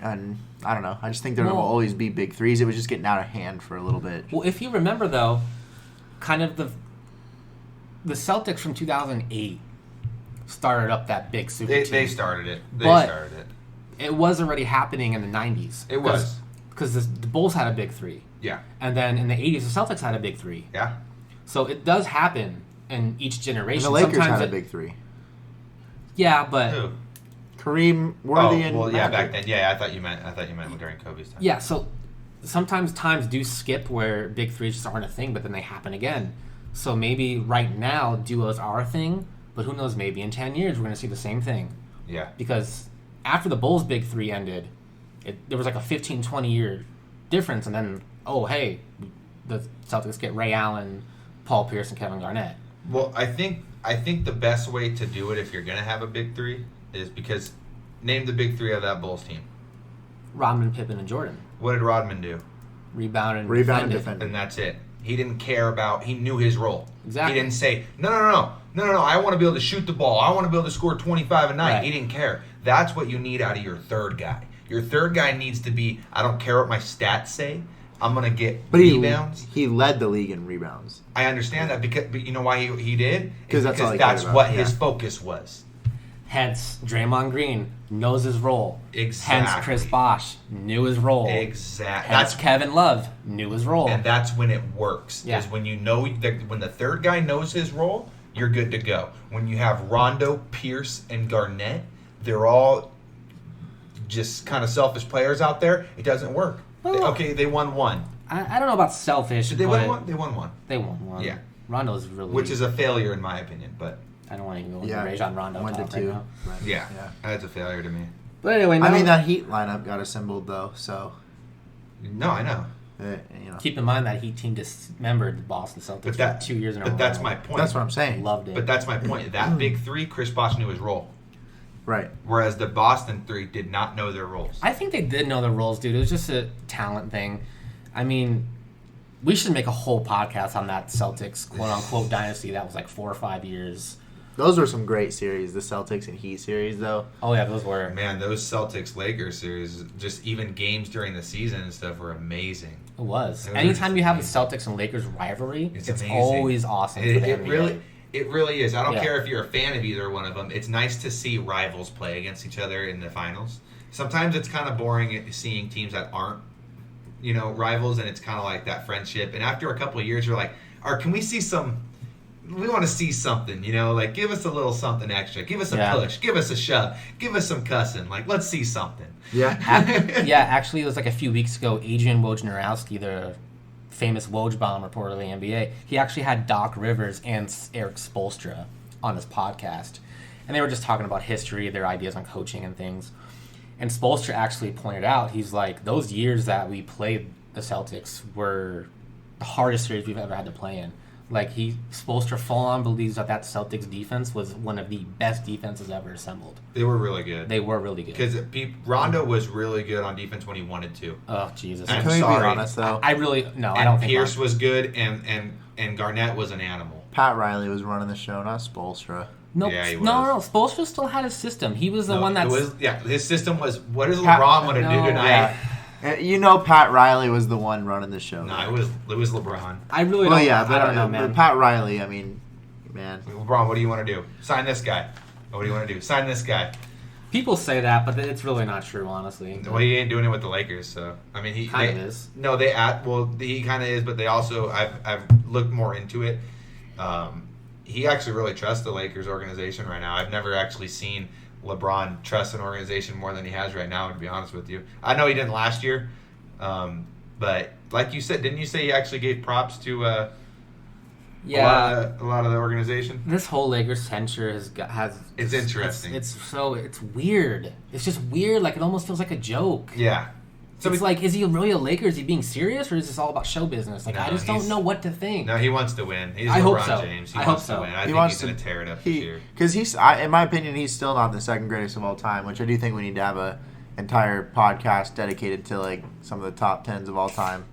[SPEAKER 3] And I don't know. I just think there will always be big threes. It was just getting out of hand for a little bit.
[SPEAKER 1] Well, if you remember, though, kind of the Celtics from 2008 started up that big super team.
[SPEAKER 2] They started it.
[SPEAKER 1] It was already happening in the 90s.
[SPEAKER 2] It was.
[SPEAKER 1] Because the Bulls had a big 3.
[SPEAKER 2] Yeah.
[SPEAKER 1] And then in the 80s, the Celtics had a big 3.
[SPEAKER 2] Yeah.
[SPEAKER 1] So it does happen in each generation.
[SPEAKER 3] And the Lakers had a big 3.
[SPEAKER 1] Yeah, but...
[SPEAKER 2] Who?
[SPEAKER 3] Kareem, Worthy, and Magic.
[SPEAKER 2] Back then. Yeah, I thought you meant during Kobe's time.
[SPEAKER 1] Yeah, so sometimes times do skip where big threes just aren't a thing, but then they happen again. So maybe right now duos are a thing, but who knows? Maybe in 10 years we're going to see the same thing.
[SPEAKER 2] Yeah.
[SPEAKER 1] Because after the Bulls' big 3 ended, there was like a 15, 20-year difference, and then the Celtics get Ray Allen, Paul Pierce, and Kevin Garnett.
[SPEAKER 2] Well, I think the best way to do it if you're going to have a big 3 is because name the big 3 of that Bulls team.
[SPEAKER 1] Rodman, Pippen, and Jordan.
[SPEAKER 2] What did Rodman do?
[SPEAKER 1] Rebound and defend.
[SPEAKER 2] And that's it. He didn't care about. He knew his role.
[SPEAKER 1] Exactly.
[SPEAKER 2] He didn't say no. I want to be able to shoot the ball. I want to be able to score 25 a night.
[SPEAKER 1] Right.
[SPEAKER 2] He didn't care. That's what you need out of your third guy. Your third guy needs to be. I don't care what my stats say. I'm gonna get rebounds.
[SPEAKER 3] He led the league in rebounds.
[SPEAKER 2] I understand that but you know why he did?
[SPEAKER 3] Because that's
[SPEAKER 2] what his focus was.
[SPEAKER 1] Hence, Draymond Green knows his role.
[SPEAKER 2] Exactly.
[SPEAKER 1] Hence, Chris Bosh knew his role.
[SPEAKER 2] Exactly.
[SPEAKER 1] Hence, Kevin Love knew his role.
[SPEAKER 2] And that's when it works.
[SPEAKER 1] Yeah.
[SPEAKER 2] Is when you know that when the third guy knows his role, you're good to go. When you have Rondo, Pierce, and Garnett, they're all just kind of selfish players out there. It doesn't work.
[SPEAKER 1] Well,
[SPEAKER 2] They won one.
[SPEAKER 1] I don't know about selfish.
[SPEAKER 2] Did they win one? They won one.
[SPEAKER 1] They won one.
[SPEAKER 2] Yeah.
[SPEAKER 1] Rondo's really...
[SPEAKER 2] Which is a failure in my opinion, but...
[SPEAKER 1] I don't want to even go into Rajon Rondo talk right now.
[SPEAKER 2] Yeah, that's a failure to me.
[SPEAKER 1] But anyway,
[SPEAKER 3] I mean, that Heat lineup got assembled, though, so...
[SPEAKER 2] No, I know.
[SPEAKER 1] Keep in mind that Heat team dismembered the Boston Celtics for 2 years in a row.
[SPEAKER 2] But that's my point.
[SPEAKER 3] That's what I'm saying.
[SPEAKER 1] Loved it.
[SPEAKER 2] But that's my point. That big three, Chris Bosh knew his role.
[SPEAKER 3] Right.
[SPEAKER 2] Whereas the Boston three did not know their roles.
[SPEAKER 1] I think they did know their roles, dude. It was just a talent thing. I mean, we should make a whole podcast on that Celtics quote-unquote dynasty that was like 4 or 5 years.
[SPEAKER 3] Those were some great series, the Celtics and Heat series, though.
[SPEAKER 1] Oh, yeah, those were.
[SPEAKER 2] Man, those Celtics-Lakers series, just even games during the season and stuff were amazing.
[SPEAKER 1] It was.
[SPEAKER 2] It was
[SPEAKER 1] Anytime you have a
[SPEAKER 2] amazing.
[SPEAKER 1] Celtics and Lakers rivalry, it's
[SPEAKER 2] amazing.
[SPEAKER 1] always awesome for the NBA.
[SPEAKER 2] It really is. I don't
[SPEAKER 1] Yeah.
[SPEAKER 2] care if you're a fan of either one of them. It's nice to see rivals play against each other in the finals. Sometimes it's kind of boring seeing teams that aren't, rivals, and it's kind of like that friendship. And after a couple of years, you're like, can we see some... We want to see something, like give us a little something extra. Give us a push. Give us a shove. Give us some cussing. Like, let's see something.
[SPEAKER 3] Yeah.
[SPEAKER 1] Actually, it was like a few weeks ago, Adrian Wojnarowski, the famous Woj bomb reporter of the NBA, he actually had Doc Rivers and Eric Spoelstra on his podcast. And they were just talking about history, their ideas on coaching and things. And Spoelstra actually pointed out, he's like, those years that we played the Celtics were the hardest series we've ever had to play in. Like, Spoelstra full-on believes that Celtics defense was one of the best defenses ever assembled.
[SPEAKER 2] They were really good.
[SPEAKER 1] They were really good.
[SPEAKER 2] Because Rondo was really good on defense when he wanted to.
[SPEAKER 1] Oh, Jesus.
[SPEAKER 2] I'm
[SPEAKER 3] Can we
[SPEAKER 2] sorry.
[SPEAKER 3] be honest, though?
[SPEAKER 1] I don't think
[SPEAKER 2] Pierce was good, and Garnett was an animal.
[SPEAKER 3] Pat Riley was running the show, not Spoelstra.
[SPEAKER 1] Nope.
[SPEAKER 2] Yeah, he was.
[SPEAKER 1] No. Spoelstra still had his system. He was the one that's...
[SPEAKER 2] his system was, what does LeBron want to do tonight?
[SPEAKER 3] Yeah. Pat Riley was the one running the show.
[SPEAKER 2] No, it was LeBron.
[SPEAKER 1] I really don't...
[SPEAKER 3] Well, yeah, but
[SPEAKER 1] I don't know, man.
[SPEAKER 3] Pat Riley, I mean, man.
[SPEAKER 2] LeBron, what do you want to do? Sign this guy. What do you want to do? Sign this guy.
[SPEAKER 1] People say that, but it's really not true, honestly.
[SPEAKER 2] Well, he ain't doing it with the Lakers, so I mean, he
[SPEAKER 1] kind of is.
[SPEAKER 2] No, he kind of is, but they also I've looked more into it. He actually really trusts the Lakers organization right now. I've never actually seen LeBron trust an organization more than he has right now, to be honest with you. I know he didn't last year, but like you said, didn't you say he actually gave props to a lot of the organization?
[SPEAKER 1] This whole Lakers censure has
[SPEAKER 2] it's interesting.
[SPEAKER 1] It's weird. It's just weird. Like, it almost feels like a joke.
[SPEAKER 2] Yeah.
[SPEAKER 1] So it's like, is he really a Laker? Is he being serious, or is this all about show business? Like,
[SPEAKER 2] No,
[SPEAKER 1] I just don't know what to think.
[SPEAKER 2] No, he wants to win. He's
[SPEAKER 1] I hope
[SPEAKER 2] LeBron
[SPEAKER 1] so.
[SPEAKER 2] James. He
[SPEAKER 1] I
[SPEAKER 2] wants
[SPEAKER 1] hope so.
[SPEAKER 2] to win. I
[SPEAKER 3] He
[SPEAKER 2] think
[SPEAKER 3] wants
[SPEAKER 2] he's going
[SPEAKER 3] to-
[SPEAKER 2] to tear it up this year.
[SPEAKER 3] Because in my opinion, he's still not the second greatest of all time, which I do think we need to have a entire podcast dedicated to like some of the top tens of all time.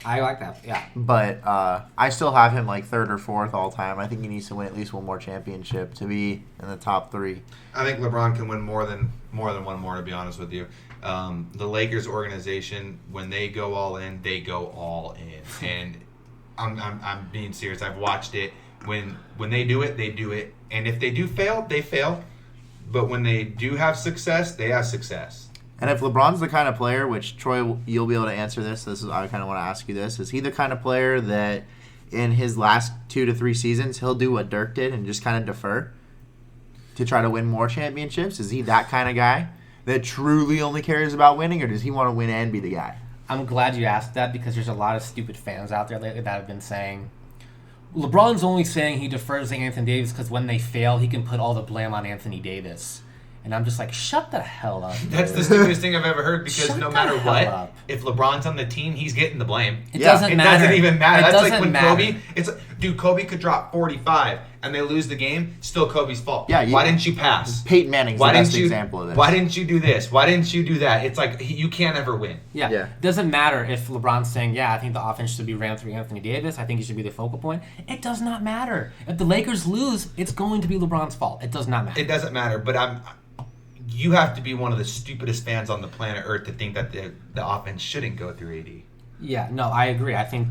[SPEAKER 1] I like that. Yeah.
[SPEAKER 3] But I still have him like third or fourth all time. I think he needs to win at least one more championship to be in the top three.
[SPEAKER 2] I think LeBron can win more than one more. To be honest with you, the Lakers organization, when they go all in, they go all in, and I'm being serious. I've watched it. When they do it, and if they do fail, they fail. But when they do have success, they have success.
[SPEAKER 3] And if LeBron's the kind of player, which Troy, you'll be able to answer this. I kind of want to ask you this: is he the kind of player that in his last 2 to 3 seasons he'll do what Dirk did and just kind of defer to try to win more championships? Is he that kind of guy that truly only cares about winning, or does he want to win and be the guy?
[SPEAKER 1] I'm glad you asked that, because there's a lot of stupid fans out there lately that have been saying, LeBron's only saying he defers to Anthony Davis because when they fail, he can put all the blame on Anthony Davis. And I'm just like, shut the hell up.
[SPEAKER 2] That's the stupidest thing I've ever heard, because
[SPEAKER 1] Shut
[SPEAKER 2] no
[SPEAKER 1] the
[SPEAKER 2] matter
[SPEAKER 1] hell
[SPEAKER 2] what,
[SPEAKER 1] up.
[SPEAKER 2] if LeBron's on the team, he's getting the blame.
[SPEAKER 1] It
[SPEAKER 3] Yeah.
[SPEAKER 1] doesn't
[SPEAKER 2] It
[SPEAKER 1] matter.
[SPEAKER 2] doesn't even matter.
[SPEAKER 1] It
[SPEAKER 2] That's like
[SPEAKER 1] doesn't
[SPEAKER 2] when
[SPEAKER 1] matter.
[SPEAKER 2] Kobe. Kobe could drop 45 and they lose the game. Still Kobe's fault.
[SPEAKER 3] Yeah,
[SPEAKER 2] Why didn't you pass?
[SPEAKER 3] Peyton Manning's the best example of this.
[SPEAKER 2] Why didn't you do this? Why didn't you do that? It's like you can't ever win.
[SPEAKER 1] Yeah.
[SPEAKER 3] Yeah.
[SPEAKER 1] It doesn't matter if LeBron's saying, I think the offense should be ran through Anthony Davis. I think he should be the focal point. It does not matter. If the Lakers lose, it's going to be LeBron's fault. It does not matter.
[SPEAKER 2] It doesn't matter. But you have to be one of the stupidest fans on the planet Earth to think that the offense shouldn't go through AD.
[SPEAKER 1] Yeah, no, I agree. I think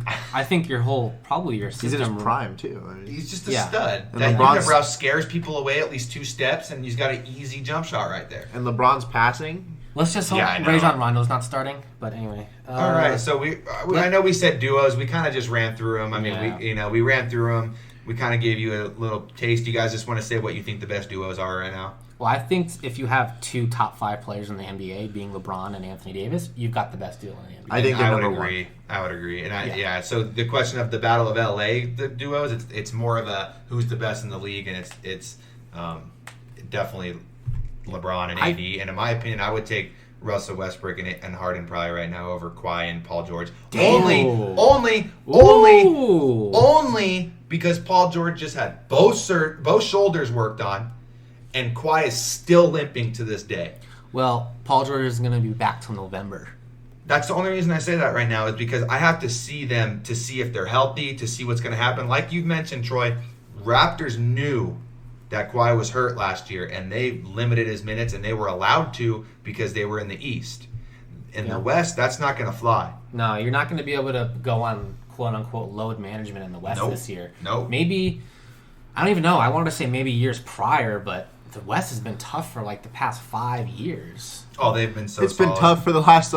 [SPEAKER 1] your
[SPEAKER 3] He's
[SPEAKER 1] system...
[SPEAKER 3] in his prime, too. I mean,
[SPEAKER 2] He's just a
[SPEAKER 1] Yeah.
[SPEAKER 2] stud.
[SPEAKER 3] And
[SPEAKER 2] That
[SPEAKER 3] LeBron's-
[SPEAKER 2] unibrow scares people away at least 2 steps, and he's got an easy jump shot right there.
[SPEAKER 3] and LeBron's passing.
[SPEAKER 1] Let's just hope
[SPEAKER 2] Yeah, I know.
[SPEAKER 1] Rajon Rondo's not starting. But anyway.
[SPEAKER 2] All right, so I know we said duos. We kind of just ran through them. I mean, we ran through them. We kind of gave you a little taste. You guys just want to say what you think the best duos are right now?
[SPEAKER 1] Well, I think if you have 2 top 5 players in the NBA, being LeBron and Anthony Davis, you've got the best deal in the NBA.
[SPEAKER 3] I think they're
[SPEAKER 2] I would
[SPEAKER 3] number
[SPEAKER 2] agree. I would agree. And
[SPEAKER 1] Yeah.
[SPEAKER 2] so the question of the Battle of LA, the duos, it's more of a who's the best in the league, and it's definitely LeBron and AD. And in my opinion, I would take Russell Westbrook and Harden probably right now over Kawhi and Paul George.
[SPEAKER 1] Damn.
[SPEAKER 2] Only because Paul George just had both shoulders worked on, and Kawhi is still limping to this day.
[SPEAKER 1] Well, Paul George is going to be back till November.
[SPEAKER 2] That's the only reason I say that right now is because I have to see them to see if they're healthy, to see what's going to happen. Like you've mentioned, Troy, Raptors knew that Kawhi was hurt last year, and they limited his minutes, and they were allowed to because they were in the East. In the West, that's not going to fly.
[SPEAKER 1] No, you're not going to be able to go on quote-unquote load management in the West this year.
[SPEAKER 2] Nope.
[SPEAKER 1] Maybe, I don't even know. I wanted to say maybe years prior, but the West has been tough for like the past 5 years.
[SPEAKER 2] Oh, they've been so
[SPEAKER 3] It's
[SPEAKER 2] solid.
[SPEAKER 3] been tough for the last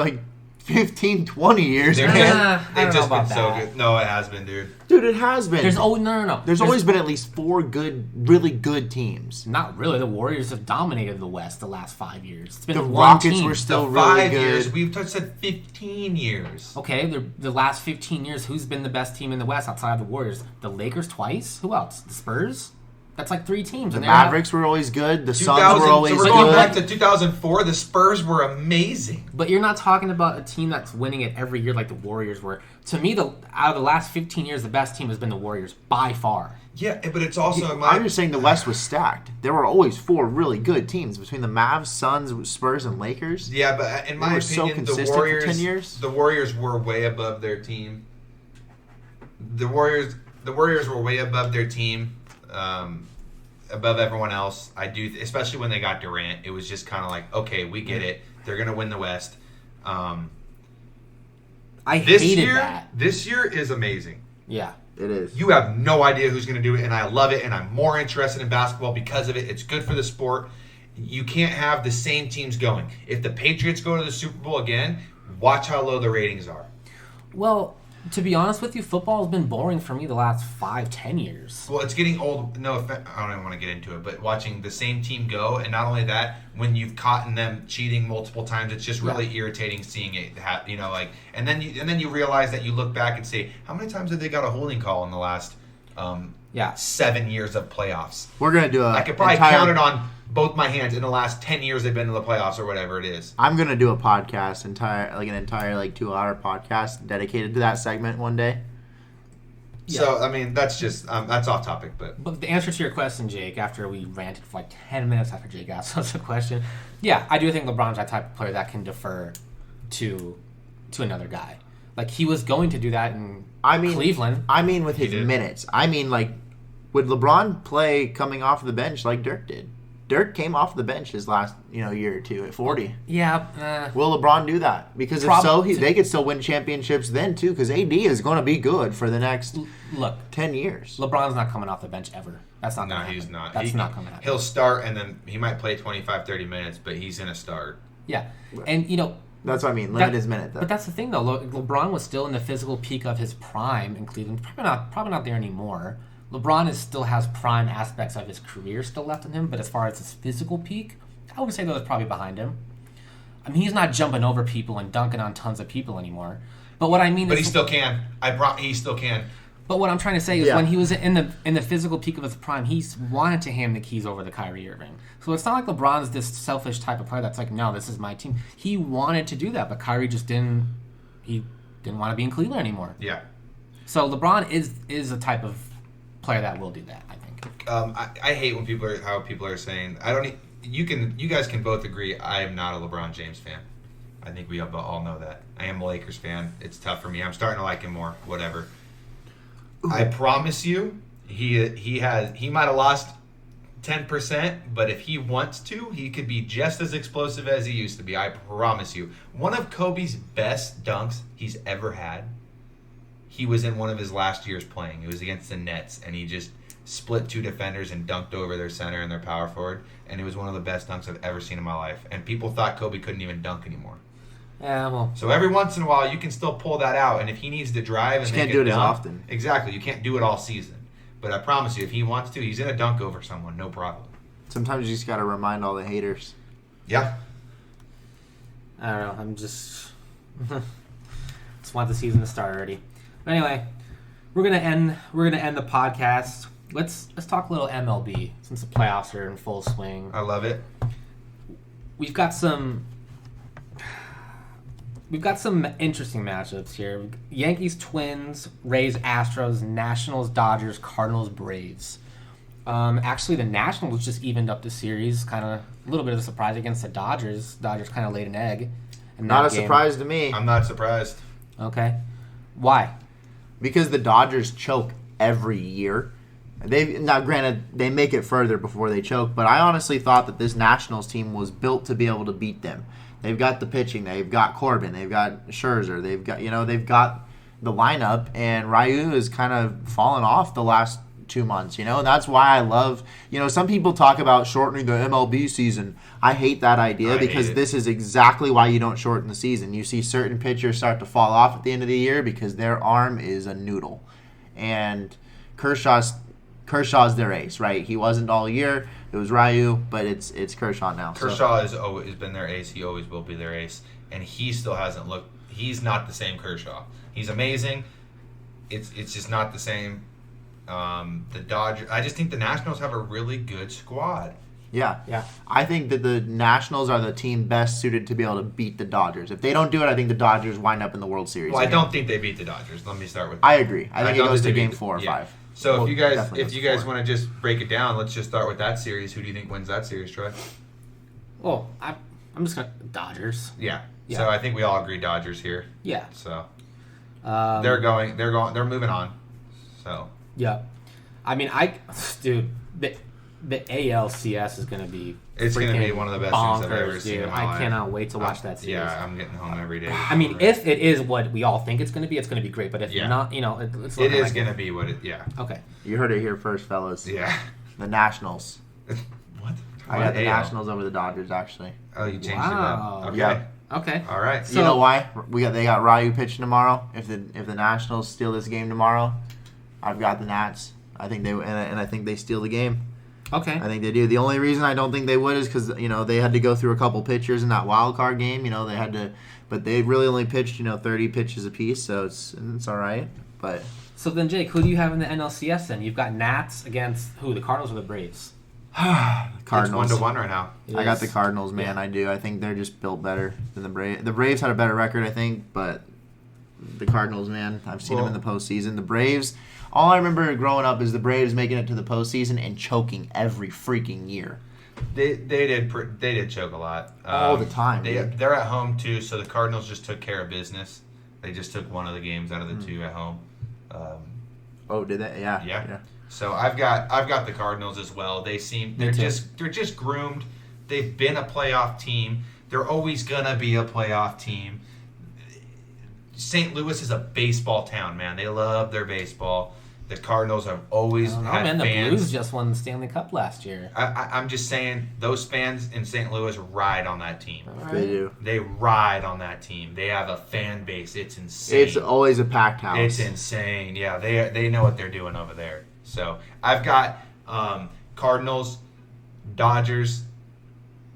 [SPEAKER 3] 15, 20 years,
[SPEAKER 2] They're
[SPEAKER 3] man.
[SPEAKER 1] I
[SPEAKER 2] They've
[SPEAKER 1] don't
[SPEAKER 2] just
[SPEAKER 1] know
[SPEAKER 2] been
[SPEAKER 1] about
[SPEAKER 2] so
[SPEAKER 1] that.
[SPEAKER 2] good. No, it has been, dude.
[SPEAKER 3] Dude, it has been.
[SPEAKER 1] There's no.
[SPEAKER 3] There's always been at least 4 really good teams.
[SPEAKER 1] Not really. The Warriors have dominated the West the last 5 years. It's been
[SPEAKER 3] The
[SPEAKER 1] one
[SPEAKER 3] Rockets
[SPEAKER 1] team.
[SPEAKER 3] were still
[SPEAKER 2] The
[SPEAKER 3] really
[SPEAKER 2] 5
[SPEAKER 3] good.
[SPEAKER 2] years. We've said 15 years.
[SPEAKER 1] Okay, the last 15 years, who's been the best team in the West outside of the Warriors? The Lakers twice? Who else? The Spurs? That's like 3 teams.
[SPEAKER 3] The
[SPEAKER 1] and they're not-
[SPEAKER 3] Mavericks were always good. The Suns
[SPEAKER 2] 2000,
[SPEAKER 3] were always
[SPEAKER 2] so we're going
[SPEAKER 3] good.
[SPEAKER 2] back to 2004. The Spurs were amazing.
[SPEAKER 1] But you're not talking about a team that's winning it every year like the Warriors were. To me, out of the last 15 years, the best team has been the Warriors by far.
[SPEAKER 2] Yeah, but it's also
[SPEAKER 3] I'm just saying the West was stacked. There were always 4 really good teams between the Mavs, Suns, Spurs, and Lakers.
[SPEAKER 2] Yeah, but in
[SPEAKER 3] They
[SPEAKER 2] my
[SPEAKER 3] were so
[SPEAKER 2] opinion, the
[SPEAKER 3] consistent for
[SPEAKER 2] Warriors,
[SPEAKER 3] 10 years.
[SPEAKER 2] the Warriors were way above their team. The Warriors were way above their team, above everyone else. I do, especially when they got Durant. It was just kind of like, okay, we get it. They're gonna win the West.
[SPEAKER 1] I
[SPEAKER 2] This
[SPEAKER 1] hated
[SPEAKER 2] year,
[SPEAKER 1] that.
[SPEAKER 2] this year is amazing.
[SPEAKER 1] Yeah.
[SPEAKER 3] It is.
[SPEAKER 2] You have no idea who's going to do it, and I love it, and I'm more interested in basketball because of it. It's good for the sport. You can't have the same teams going. If the Patriots go to the Super Bowl again, watch how low the ratings are.
[SPEAKER 1] Well, to be honest with you, football has been boring for me the last 5-10 years.
[SPEAKER 2] Well, it's getting old. No, I don't even want to get into it, but watching the same team go, and not only that, when you've caught them cheating multiple times, it's just really irritating seeing it. And then you realize that you look back and say, how many times have they got a holding call in the last 7 years of playoffs?
[SPEAKER 3] We're going to do
[SPEAKER 2] I could probably count it on both my hands in the last 10 years they've been in the playoffs or whatever it is.
[SPEAKER 3] I'm going to do a podcast, an entire 2-hour podcast dedicated to that segment one day.
[SPEAKER 1] Yeah.
[SPEAKER 2] So, I mean, that's just, that's off topic, but.
[SPEAKER 1] But the answer to your question, Jake, after we ranted for like 10 minutes after Jake asked us a question, yeah, I do think LeBron's that type of player that can defer to another guy. Like, he was going to do that in Cleveland.
[SPEAKER 3] I mean with his
[SPEAKER 2] did.
[SPEAKER 3] minutes. I mean, would LeBron play coming off the bench like Dirk did? Dirk came off the bench his last year or two at 40.
[SPEAKER 1] Yeah.
[SPEAKER 3] Will LeBron do that? Because if so, they could still win championships then too. Because AD is going to be good for the next 10 years.
[SPEAKER 1] LeBron's not coming off the bench ever. That's not.
[SPEAKER 2] No,
[SPEAKER 1] gonna
[SPEAKER 2] he's
[SPEAKER 1] happen.
[SPEAKER 2] not.
[SPEAKER 1] That's not going to happen.
[SPEAKER 2] He'll start, and then he might play 25, 30 minutes, but he's going to start.
[SPEAKER 1] Yeah, and
[SPEAKER 3] That's what I mean. Limit his minute, though.
[SPEAKER 1] But that's the thing, though. LeBron was still in the physical peak of his prime in Cleveland. Probably not there anymore. LeBron still has prime aspects of his career still left in him, but as far as his physical peak, I would say that was probably behind him. I mean, he's not jumping over people and dunking on tons of people anymore. But what I mean
[SPEAKER 2] But
[SPEAKER 1] is,
[SPEAKER 2] he still can. He still can.
[SPEAKER 1] But what I'm trying to say is, when he was in the physical peak of his prime, he wanted to hand the keys over to Kyrie Irving. So it's not like LeBron's this selfish type of player that's like, no, this is my team. He wanted to do that, but Kyrie just didn't. He didn't want to be in Cleveland anymore.
[SPEAKER 2] Yeah.
[SPEAKER 1] So LeBron is a type of player that will do that, I think.
[SPEAKER 2] I hate when people are saying, you guys can both agree I am not a LeBron James fan. I think we all know that. I am a Lakers fan. It's tough for me. I'm starting to like him more. Whatever. I promise you, he might have lost 10%, but if he wants to, he could be just as explosive as he used to be. I promise you. One of Kobe's best dunks he's ever had, he was in one of his last years playing. It was against the Nets, and he just split 2 defenders and dunked over their center and their power forward, and it was one of the best dunks I've ever seen in my life. And people thought Kobe couldn't even dunk anymore.
[SPEAKER 1] Yeah, well.
[SPEAKER 2] So every once in a while, you can still pull that out, and if he needs to drive and
[SPEAKER 3] You
[SPEAKER 2] make
[SPEAKER 3] can't do it as
[SPEAKER 2] dunk,
[SPEAKER 3] often.
[SPEAKER 2] Exactly, you can't do it all season. But I promise you, if he wants to, he's in a dunk over someone, no problem.
[SPEAKER 3] Sometimes you just got to remind all the haters.
[SPEAKER 2] Yeah.
[SPEAKER 1] I don't know. I'm just want the season to start already. But anyway, we're gonna end the podcast. Let's talk a little MLB since the playoffs are in full swing.
[SPEAKER 2] I love it.
[SPEAKER 1] We've got some interesting matchups here. Yankees, Twins, Rays, Astros, Nationals, Dodgers, Cardinals, Braves. Actually, the Nationals just evened up the series. Kind of a little bit of a surprise against the Dodgers. Dodgers kind of laid an egg.
[SPEAKER 3] Not a surprise to me.
[SPEAKER 2] I'm not surprised.
[SPEAKER 1] Okay. Why?
[SPEAKER 3] Because the Dodgers choke every year. Now, granted, they make it further before they choke, but I honestly thought that this Nationals team was built to be able to beat them. They've got the pitching. They've got Corbin. They've got Scherzer. They've got the lineup, and Ryu has kind of fallen off the last 2 months, and that's why I love, some people talk about shortening the MLB season. I hate that idea because this is exactly why you don't shorten the season. You see certain pitchers start to fall off at the end of the year because their arm is a noodle. And Kershaw's their ace, right? He wasn't all year. It was Ryu, but it's Kershaw now.
[SPEAKER 2] Kershaw has always been their ace. He always will be their ace. And he still hasn't looked – he's not the same Kershaw. He's amazing. It's just not the same. The Dodgers. I just think the Nationals have a really good squad.
[SPEAKER 3] Yeah. I think that the Nationals are the team best suited to be able to beat the Dodgers. If they don't do it, I think the Dodgers wind up in the World Series.
[SPEAKER 2] Well, I don't think they beat the Dodgers. Let me start with that.
[SPEAKER 3] I agree. I think it goes to Game 4 or 5.
[SPEAKER 2] So
[SPEAKER 3] Well,
[SPEAKER 2] if you guys want to just break it down, let's just start with that series. Who do you think wins that series, Troy?
[SPEAKER 1] Well, I'm just gonna Dodgers.
[SPEAKER 2] Yeah. So I think we all agree Dodgers here.
[SPEAKER 1] Yeah.
[SPEAKER 2] So they're moving on. So.
[SPEAKER 1] Yeah. I mean, dude, the ALCS is going to be
[SPEAKER 2] it's going to be one of the best things I've ever seen in my life.
[SPEAKER 1] I cannot wait to watch that series.
[SPEAKER 2] Yeah, I'm getting home every day.
[SPEAKER 1] I mean, if it is what we all think it's going to be great. But if not, it's
[SPEAKER 2] it is going to be what it. Yeah.
[SPEAKER 1] Okay.
[SPEAKER 3] You heard it here first, fellas.
[SPEAKER 2] Yeah.
[SPEAKER 3] The Nationals.
[SPEAKER 2] What?
[SPEAKER 3] I got the Nationals over the Dodgers, actually.
[SPEAKER 2] Oh, you changed it up. Okay.
[SPEAKER 3] Yeah.
[SPEAKER 1] Okay.
[SPEAKER 2] All right.
[SPEAKER 3] So, you know why? They got Ryu pitching tomorrow. If the Nationals steal this game tomorrow, I've got the Nats. I think I think they steal the game.
[SPEAKER 1] Okay.
[SPEAKER 3] I think they do. The only reason I don't think they would is because they had to go through a couple pitchers in that wild card game. They had to, but they really only pitched 30 pitches apiece, so it's all right. But
[SPEAKER 1] so then, Jake, who do you have in the NLCS? Then you've got Nats against who? The Cardinals or the Braves?
[SPEAKER 3] Cardinals.
[SPEAKER 2] It's 1-1 right now.
[SPEAKER 3] I got the Cardinals, man. Yeah. I do. I think they're just built better than the Braves. The Braves had a better record, I think, but the Cardinals, man, I've seen them in the postseason. The Braves. All I remember growing up is the Braves making it to the postseason and choking every freaking year.
[SPEAKER 2] They did choke a lot
[SPEAKER 3] all the time.
[SPEAKER 2] They're at home too, so the Cardinals just took care of business. They just took one of the games out of the two at home.
[SPEAKER 3] Did they? Yeah.
[SPEAKER 2] So I've got the Cardinals as well. They're just groomed. They've been a playoff team. They're always gonna be a playoff team. St. Louis is a baseball town, man. They love their baseball. The Cardinals have always had
[SPEAKER 1] the
[SPEAKER 2] fans.
[SPEAKER 1] Blues just won the Stanley Cup last year.
[SPEAKER 2] I'm just saying, those fans in St. Louis ride on that team.
[SPEAKER 3] Right. They do.
[SPEAKER 2] They ride on that team. They have a fan base. It's insane.
[SPEAKER 3] It's always a packed house.
[SPEAKER 2] It's insane. Yeah, they know what they're doing over there. So I've got Cardinals, Dodgers,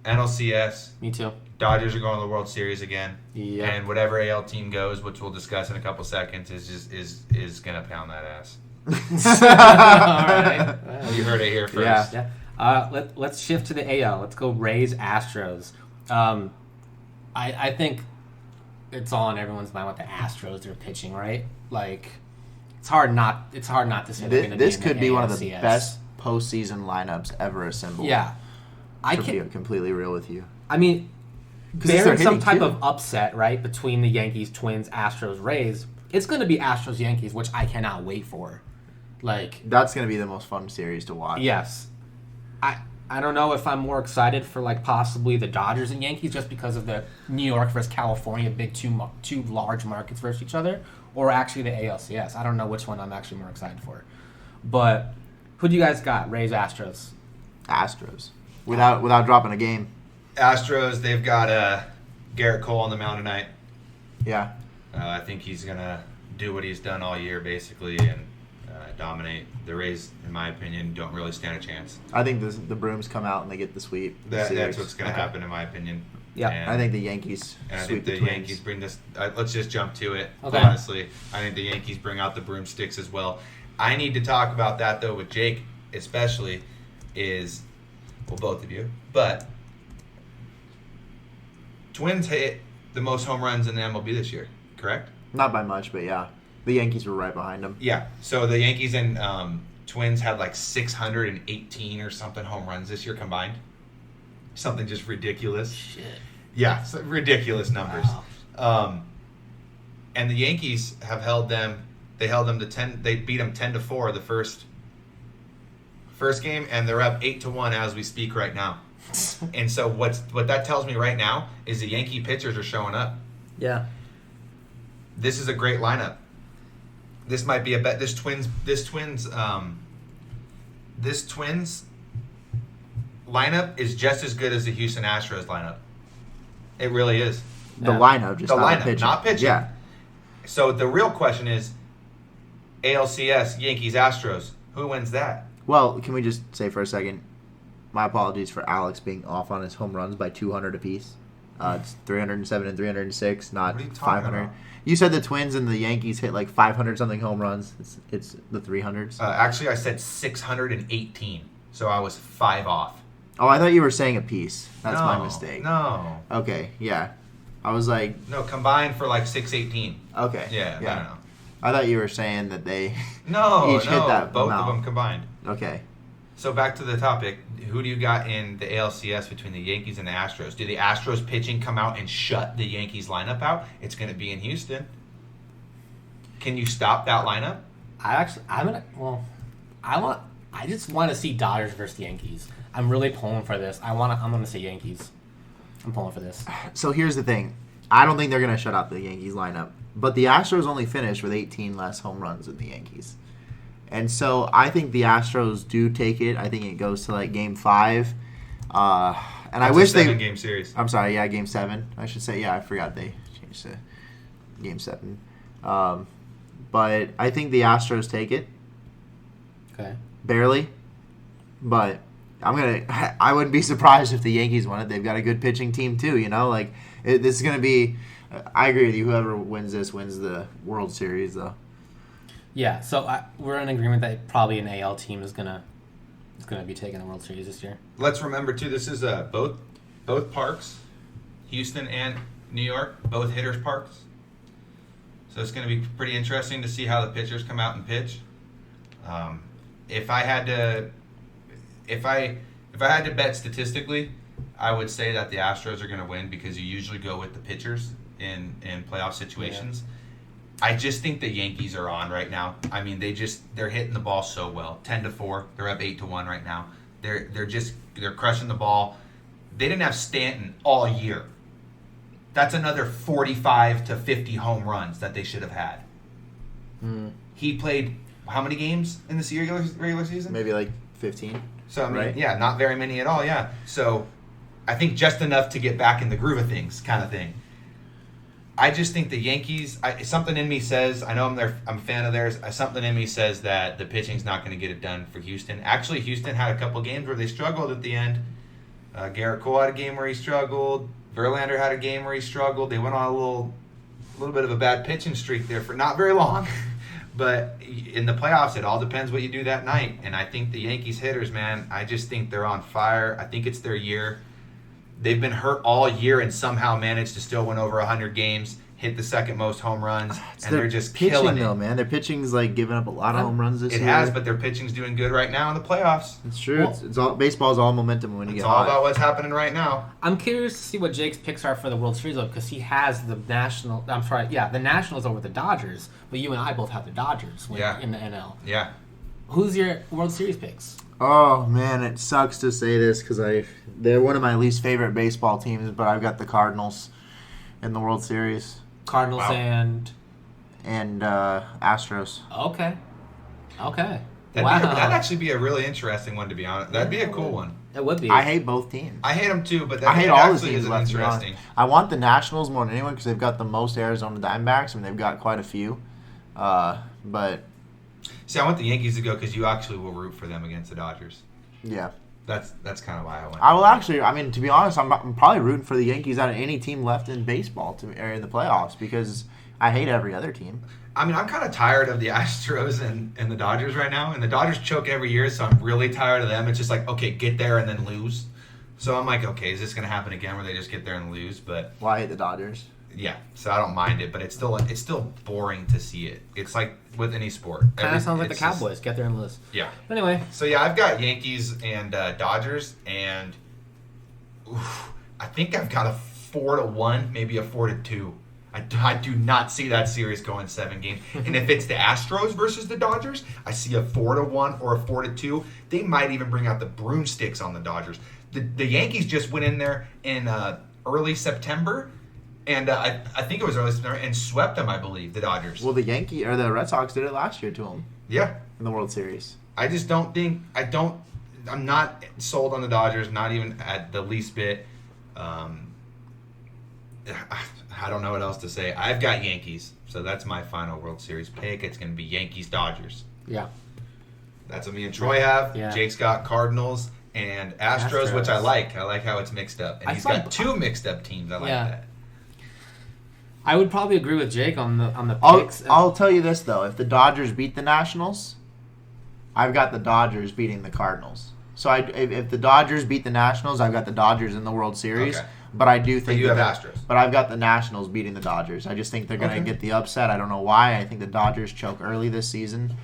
[SPEAKER 2] NLCS.
[SPEAKER 1] Me too.
[SPEAKER 2] Dodgers are going to the World Series again.
[SPEAKER 1] Yeah.
[SPEAKER 2] And whatever AL team goes, which we'll discuss in a couple seconds, is gonna pound that ass.
[SPEAKER 1] All right.
[SPEAKER 2] You heard it here first.
[SPEAKER 1] Yeah. Let's shift to the AL. Let's go Rays Astros. I think it's all in everyone's mind what the Astros are pitching, right? Like it's hard not to say
[SPEAKER 3] this could be one of the best postseason lineups ever assembled.
[SPEAKER 1] Yeah.
[SPEAKER 3] I can be completely real with you.
[SPEAKER 1] I mean, there's some type of upset, right, between the Yankees, Twins, Astros, Rays. It's going to be Astros, Yankees, which I cannot wait for.
[SPEAKER 3] That's going to be the most fun series to watch.
[SPEAKER 1] Yes. I don't know if I'm more excited for possibly the Dodgers and Yankees just because of the New York versus California big two large markets versus each other, or actually the ALCS. I don't know which one I'm actually more excited for. But who do you guys got? Rays, Astros.
[SPEAKER 3] Astros. Without dropping a game.
[SPEAKER 2] Astros, they've got Garrett Cole on the mound tonight.
[SPEAKER 3] Yeah.
[SPEAKER 2] I think he's going to do what he's done all year, basically, and dominate. The Rays, in my opinion, don't really stand a chance.
[SPEAKER 3] I think the Brooms come out and they get the sweep.
[SPEAKER 2] That's what's going to happen, in my opinion.
[SPEAKER 3] Yeah, I think the Yankees
[SPEAKER 2] and
[SPEAKER 3] sweep
[SPEAKER 2] I think the Yankees bring this. Let's just jump to it.
[SPEAKER 1] Okay.
[SPEAKER 2] Honestly, I think the Yankees bring out the broomsticks as well. I need to talk about that though with Jake, especially, is both of you, but Twins hit the most home runs in the MLB this year, correct?
[SPEAKER 3] Not by much, but yeah, the Yankees were right behind them.
[SPEAKER 2] Yeah. So the Yankees and Twins had like 618 or something home runs this year combined. Something just ridiculous.
[SPEAKER 1] Shit.
[SPEAKER 2] Yeah, ridiculous numbers.
[SPEAKER 1] Wow.
[SPEAKER 2] And the Yankees have held them. They held them to 10. They beat them 10-4 the first game, and they're up 8-1 as we speak right now. And so what that tells me right now is the Yankee pitchers are showing up.
[SPEAKER 3] Yeah.
[SPEAKER 2] This is a great lineup. This might be a bet. This Twins lineup is just as good as the Houston Astros lineup. It really is.
[SPEAKER 3] The lineup, just
[SPEAKER 2] not pitching.
[SPEAKER 3] Yeah.
[SPEAKER 2] So the real question is, ALCS, Yankees, Astros, who wins that?
[SPEAKER 3] Well, can we just say for a second, my apologies for Alex being off on his home runs by 200 apiece. It's 307 and 306, not
[SPEAKER 2] What are you talking
[SPEAKER 3] 500.
[SPEAKER 2] about?
[SPEAKER 3] You said the Twins and the Yankees hit like 500-something home runs. It's the 300s.
[SPEAKER 2] Actually, I said 618, so I was 5 off.
[SPEAKER 3] Oh, I thought you were saying a piece. That's my mistake.
[SPEAKER 2] No.
[SPEAKER 3] Okay, yeah. I was like...
[SPEAKER 2] No, combined for like 618.
[SPEAKER 3] Okay.
[SPEAKER 2] Yeah, no.
[SPEAKER 3] I thought you were saying that they
[SPEAKER 2] No,
[SPEAKER 3] each hit that
[SPEAKER 2] both
[SPEAKER 3] amount.
[SPEAKER 2] of them combined.
[SPEAKER 3] Okay.
[SPEAKER 2] So back to the topic. Who do you got in the ALCS between the Yankees and the Astros? Do the Astros pitching come out and shut the Yankees lineup out? It's going to be in Houston. Can you stop that lineup?
[SPEAKER 1] I just want to see Dodgers versus the Yankees. I'm really pulling for this. I'm gonna say Yankees. I'm pulling for this.
[SPEAKER 3] So here's the thing. I don't think they're going to shut out the Yankees lineup. But the Astros only finished with 18 less home runs than the Yankees. And so I think the Astros do take it. I think it goes to like Game 5. And I wish they...
[SPEAKER 2] Game series.
[SPEAKER 3] I'm sorry, yeah, Game 7. I should say, yeah, I forgot they changed to Game 7. But I think the Astros take it.
[SPEAKER 1] Okay.
[SPEAKER 3] Barely. But I wouldn't be surprised if the Yankees won it. They've got a good pitching team too, you know? Like, this is going to be... I agree with you. Whoever wins this wins the World Series, though.
[SPEAKER 1] Yeah, so we're in agreement that probably an AL team is gonna be taking the World Series this year.
[SPEAKER 2] Let's remember too. This is both parks, Houston and New York, both hitters' parks. So it's going to be pretty interesting to see how the pitchers come out and pitch. If I had to bet statistically, I would say that the Astros are going to win because you usually go with the pitchers in playoff situations. Yeah. I just think the Yankees are on right now. I mean, they're hitting the ball so well. 10-4, they're up 8-1 right now. They're crushing the ball. They didn't have Stanton all year. That's another 45 to 50 home runs that they should have had. He played how many games in this regular season?
[SPEAKER 3] Maybe like 15.
[SPEAKER 2] So, I mean,
[SPEAKER 3] right?
[SPEAKER 2] Yeah, not very many at all, yeah. So, I think just enough to get back in the groove of things kind of thing. I just think the Yankees, something in me says, I know I'm a fan of theirs, something in me says that the pitching's not going to get it done for Houston. Actually, Houston had a couple games where they struggled at the end. Garrett Cole had a game where he struggled. Verlander had a game where he struggled. They went on a little bit of a bad pitching streak there for not very long. But in the playoffs, it all depends what you do that night. And I think the Yankees hitters, man, I just think they're on fire. I think it's their year. They've been hurt all year and somehow managed to still win over 100 games, hit the second most home runs, and they're just killing it.
[SPEAKER 3] Though, man. Their pitching's like giving up a lot of home runs this year.
[SPEAKER 2] It has, but their pitching's doing good right now in the playoffs.
[SPEAKER 3] It's true. Well, it's all baseball's all momentum when you get hot.
[SPEAKER 2] It's all about what's happening right now.
[SPEAKER 1] I'm curious to see what Jake's picks are for the World Series, though, because he has the Nationals over the Dodgers, but you and I both have the Dodgers in the NL.
[SPEAKER 2] Yeah.
[SPEAKER 1] Who's your World Series picks?
[SPEAKER 3] Oh, man, it sucks to say this because they're one of my least favorite baseball teams, but I've got the Cardinals in the World Series.
[SPEAKER 1] Cardinals and
[SPEAKER 3] Astros.
[SPEAKER 1] Okay.
[SPEAKER 2] That'd actually be a really interesting one, to be honest. That'd be a cool one.
[SPEAKER 1] It would be.
[SPEAKER 3] I hate both teams.
[SPEAKER 2] I hate them too, but
[SPEAKER 3] I hate all the teams
[SPEAKER 2] isn't interesting.
[SPEAKER 3] I want the Nationals more than anyone because they've got the most Arizona Diamondbacks. I mean, they've got quite a few. But
[SPEAKER 2] See, I want the Yankees to go because you actually will root for them against the Dodgers.
[SPEAKER 3] Yeah.
[SPEAKER 2] That's kind of why I went.
[SPEAKER 3] I will actually. I mean, to be honest, I'm probably rooting for the Yankees out of any team left in baseball or in the playoffs because I hate every other team.
[SPEAKER 2] I mean, I'm kind of tired of the Astros and the Dodgers right now. And the Dodgers choke every year, so I'm really tired of them. It's just like, okay, get there and then lose. So I'm like, okay, is this going to happen again where they just get there and lose? But
[SPEAKER 3] Well, I hate the Dodgers.
[SPEAKER 2] yeah, so I don't mind it, but it's still boring to see it. It's like with any sport.
[SPEAKER 1] Kind of sounds like the
[SPEAKER 2] it's just-
[SPEAKER 1] Cowboys. Get there and lose.
[SPEAKER 2] Yeah.
[SPEAKER 1] Anyway,
[SPEAKER 2] So yeah, I've got Yankees and Dodgers, and I think I've got a 4-1, maybe a 4-2. I do not see that series going 7 games. And if it's the Astros versus the Dodgers, I see a 4-1 or a 4-2. They might even bring out the broomsticks on the Dodgers. The Yankees just went in there in early September, and I think it was early September, and swept them, I believe, the Dodgers.
[SPEAKER 3] Well, the Red Sox did it last year to them
[SPEAKER 2] Yeah.
[SPEAKER 3] in the World Series.
[SPEAKER 2] I just don't think I'm not sold on the Dodgers, not even at the least bit. I don't know what else to say. I've got Yankees, so that's my final World Series pick. It's going to be Yankees-Dodgers.
[SPEAKER 1] yeah.
[SPEAKER 2] That's what me and Troy have.
[SPEAKER 1] Yeah.
[SPEAKER 2] Jake's got Cardinals and Astros, which I like. I like how it's mixed up. And he's got 2 mixed up teams. I like that.
[SPEAKER 1] I would probably agree with Jake on the picks.
[SPEAKER 3] I'll tell you this though: if the Dodgers beat the Nationals, I've got the Dodgers beating the Cardinals. So if the Dodgers beat the Nationals, I've got the Dodgers in the World Series.
[SPEAKER 2] Okay.
[SPEAKER 3] But I do think
[SPEAKER 2] you have Astros.
[SPEAKER 3] But I've got the Nationals beating the Dodgers. I just think they're going to get the upset. I don't know why. I think the Dodgers choke early this season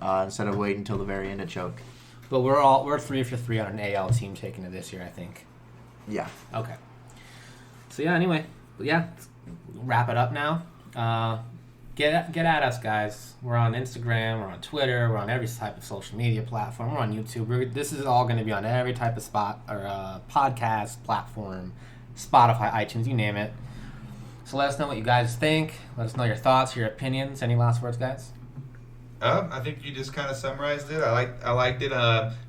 [SPEAKER 3] instead of waiting until the very end to choke.
[SPEAKER 1] But we're 3 for 3 on an AL team taking it this year, I think.
[SPEAKER 3] Yeah.
[SPEAKER 1] Okay. So yeah. Anyway, wrap it up now. Get at us, guys. We're on Instagram. We're on Twitter. We're on every type of social media platform. We're on YouTube. This is all going to be on every type of podcast platform, Spotify, iTunes, you name it. So let us know what you guys think. Let us know your thoughts, your opinions. Any last words, guys?
[SPEAKER 2] I think you just kind of summarized it. I liked it.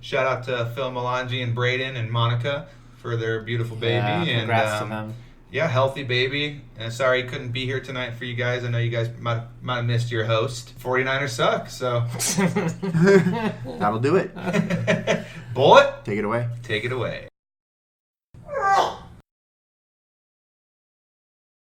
[SPEAKER 2] Shout out to Phil Melange and Braden and Monica for their beautiful baby.
[SPEAKER 1] Yeah, congrats
[SPEAKER 2] and,
[SPEAKER 1] to them.
[SPEAKER 2] Yeah, healthy baby. And sorry he couldn't be here tonight for you guys. I know you guys might have missed your host. 49ers suck, so.
[SPEAKER 3] That'll do it.
[SPEAKER 2] Bullet,
[SPEAKER 3] Take it away.
[SPEAKER 2] take it away.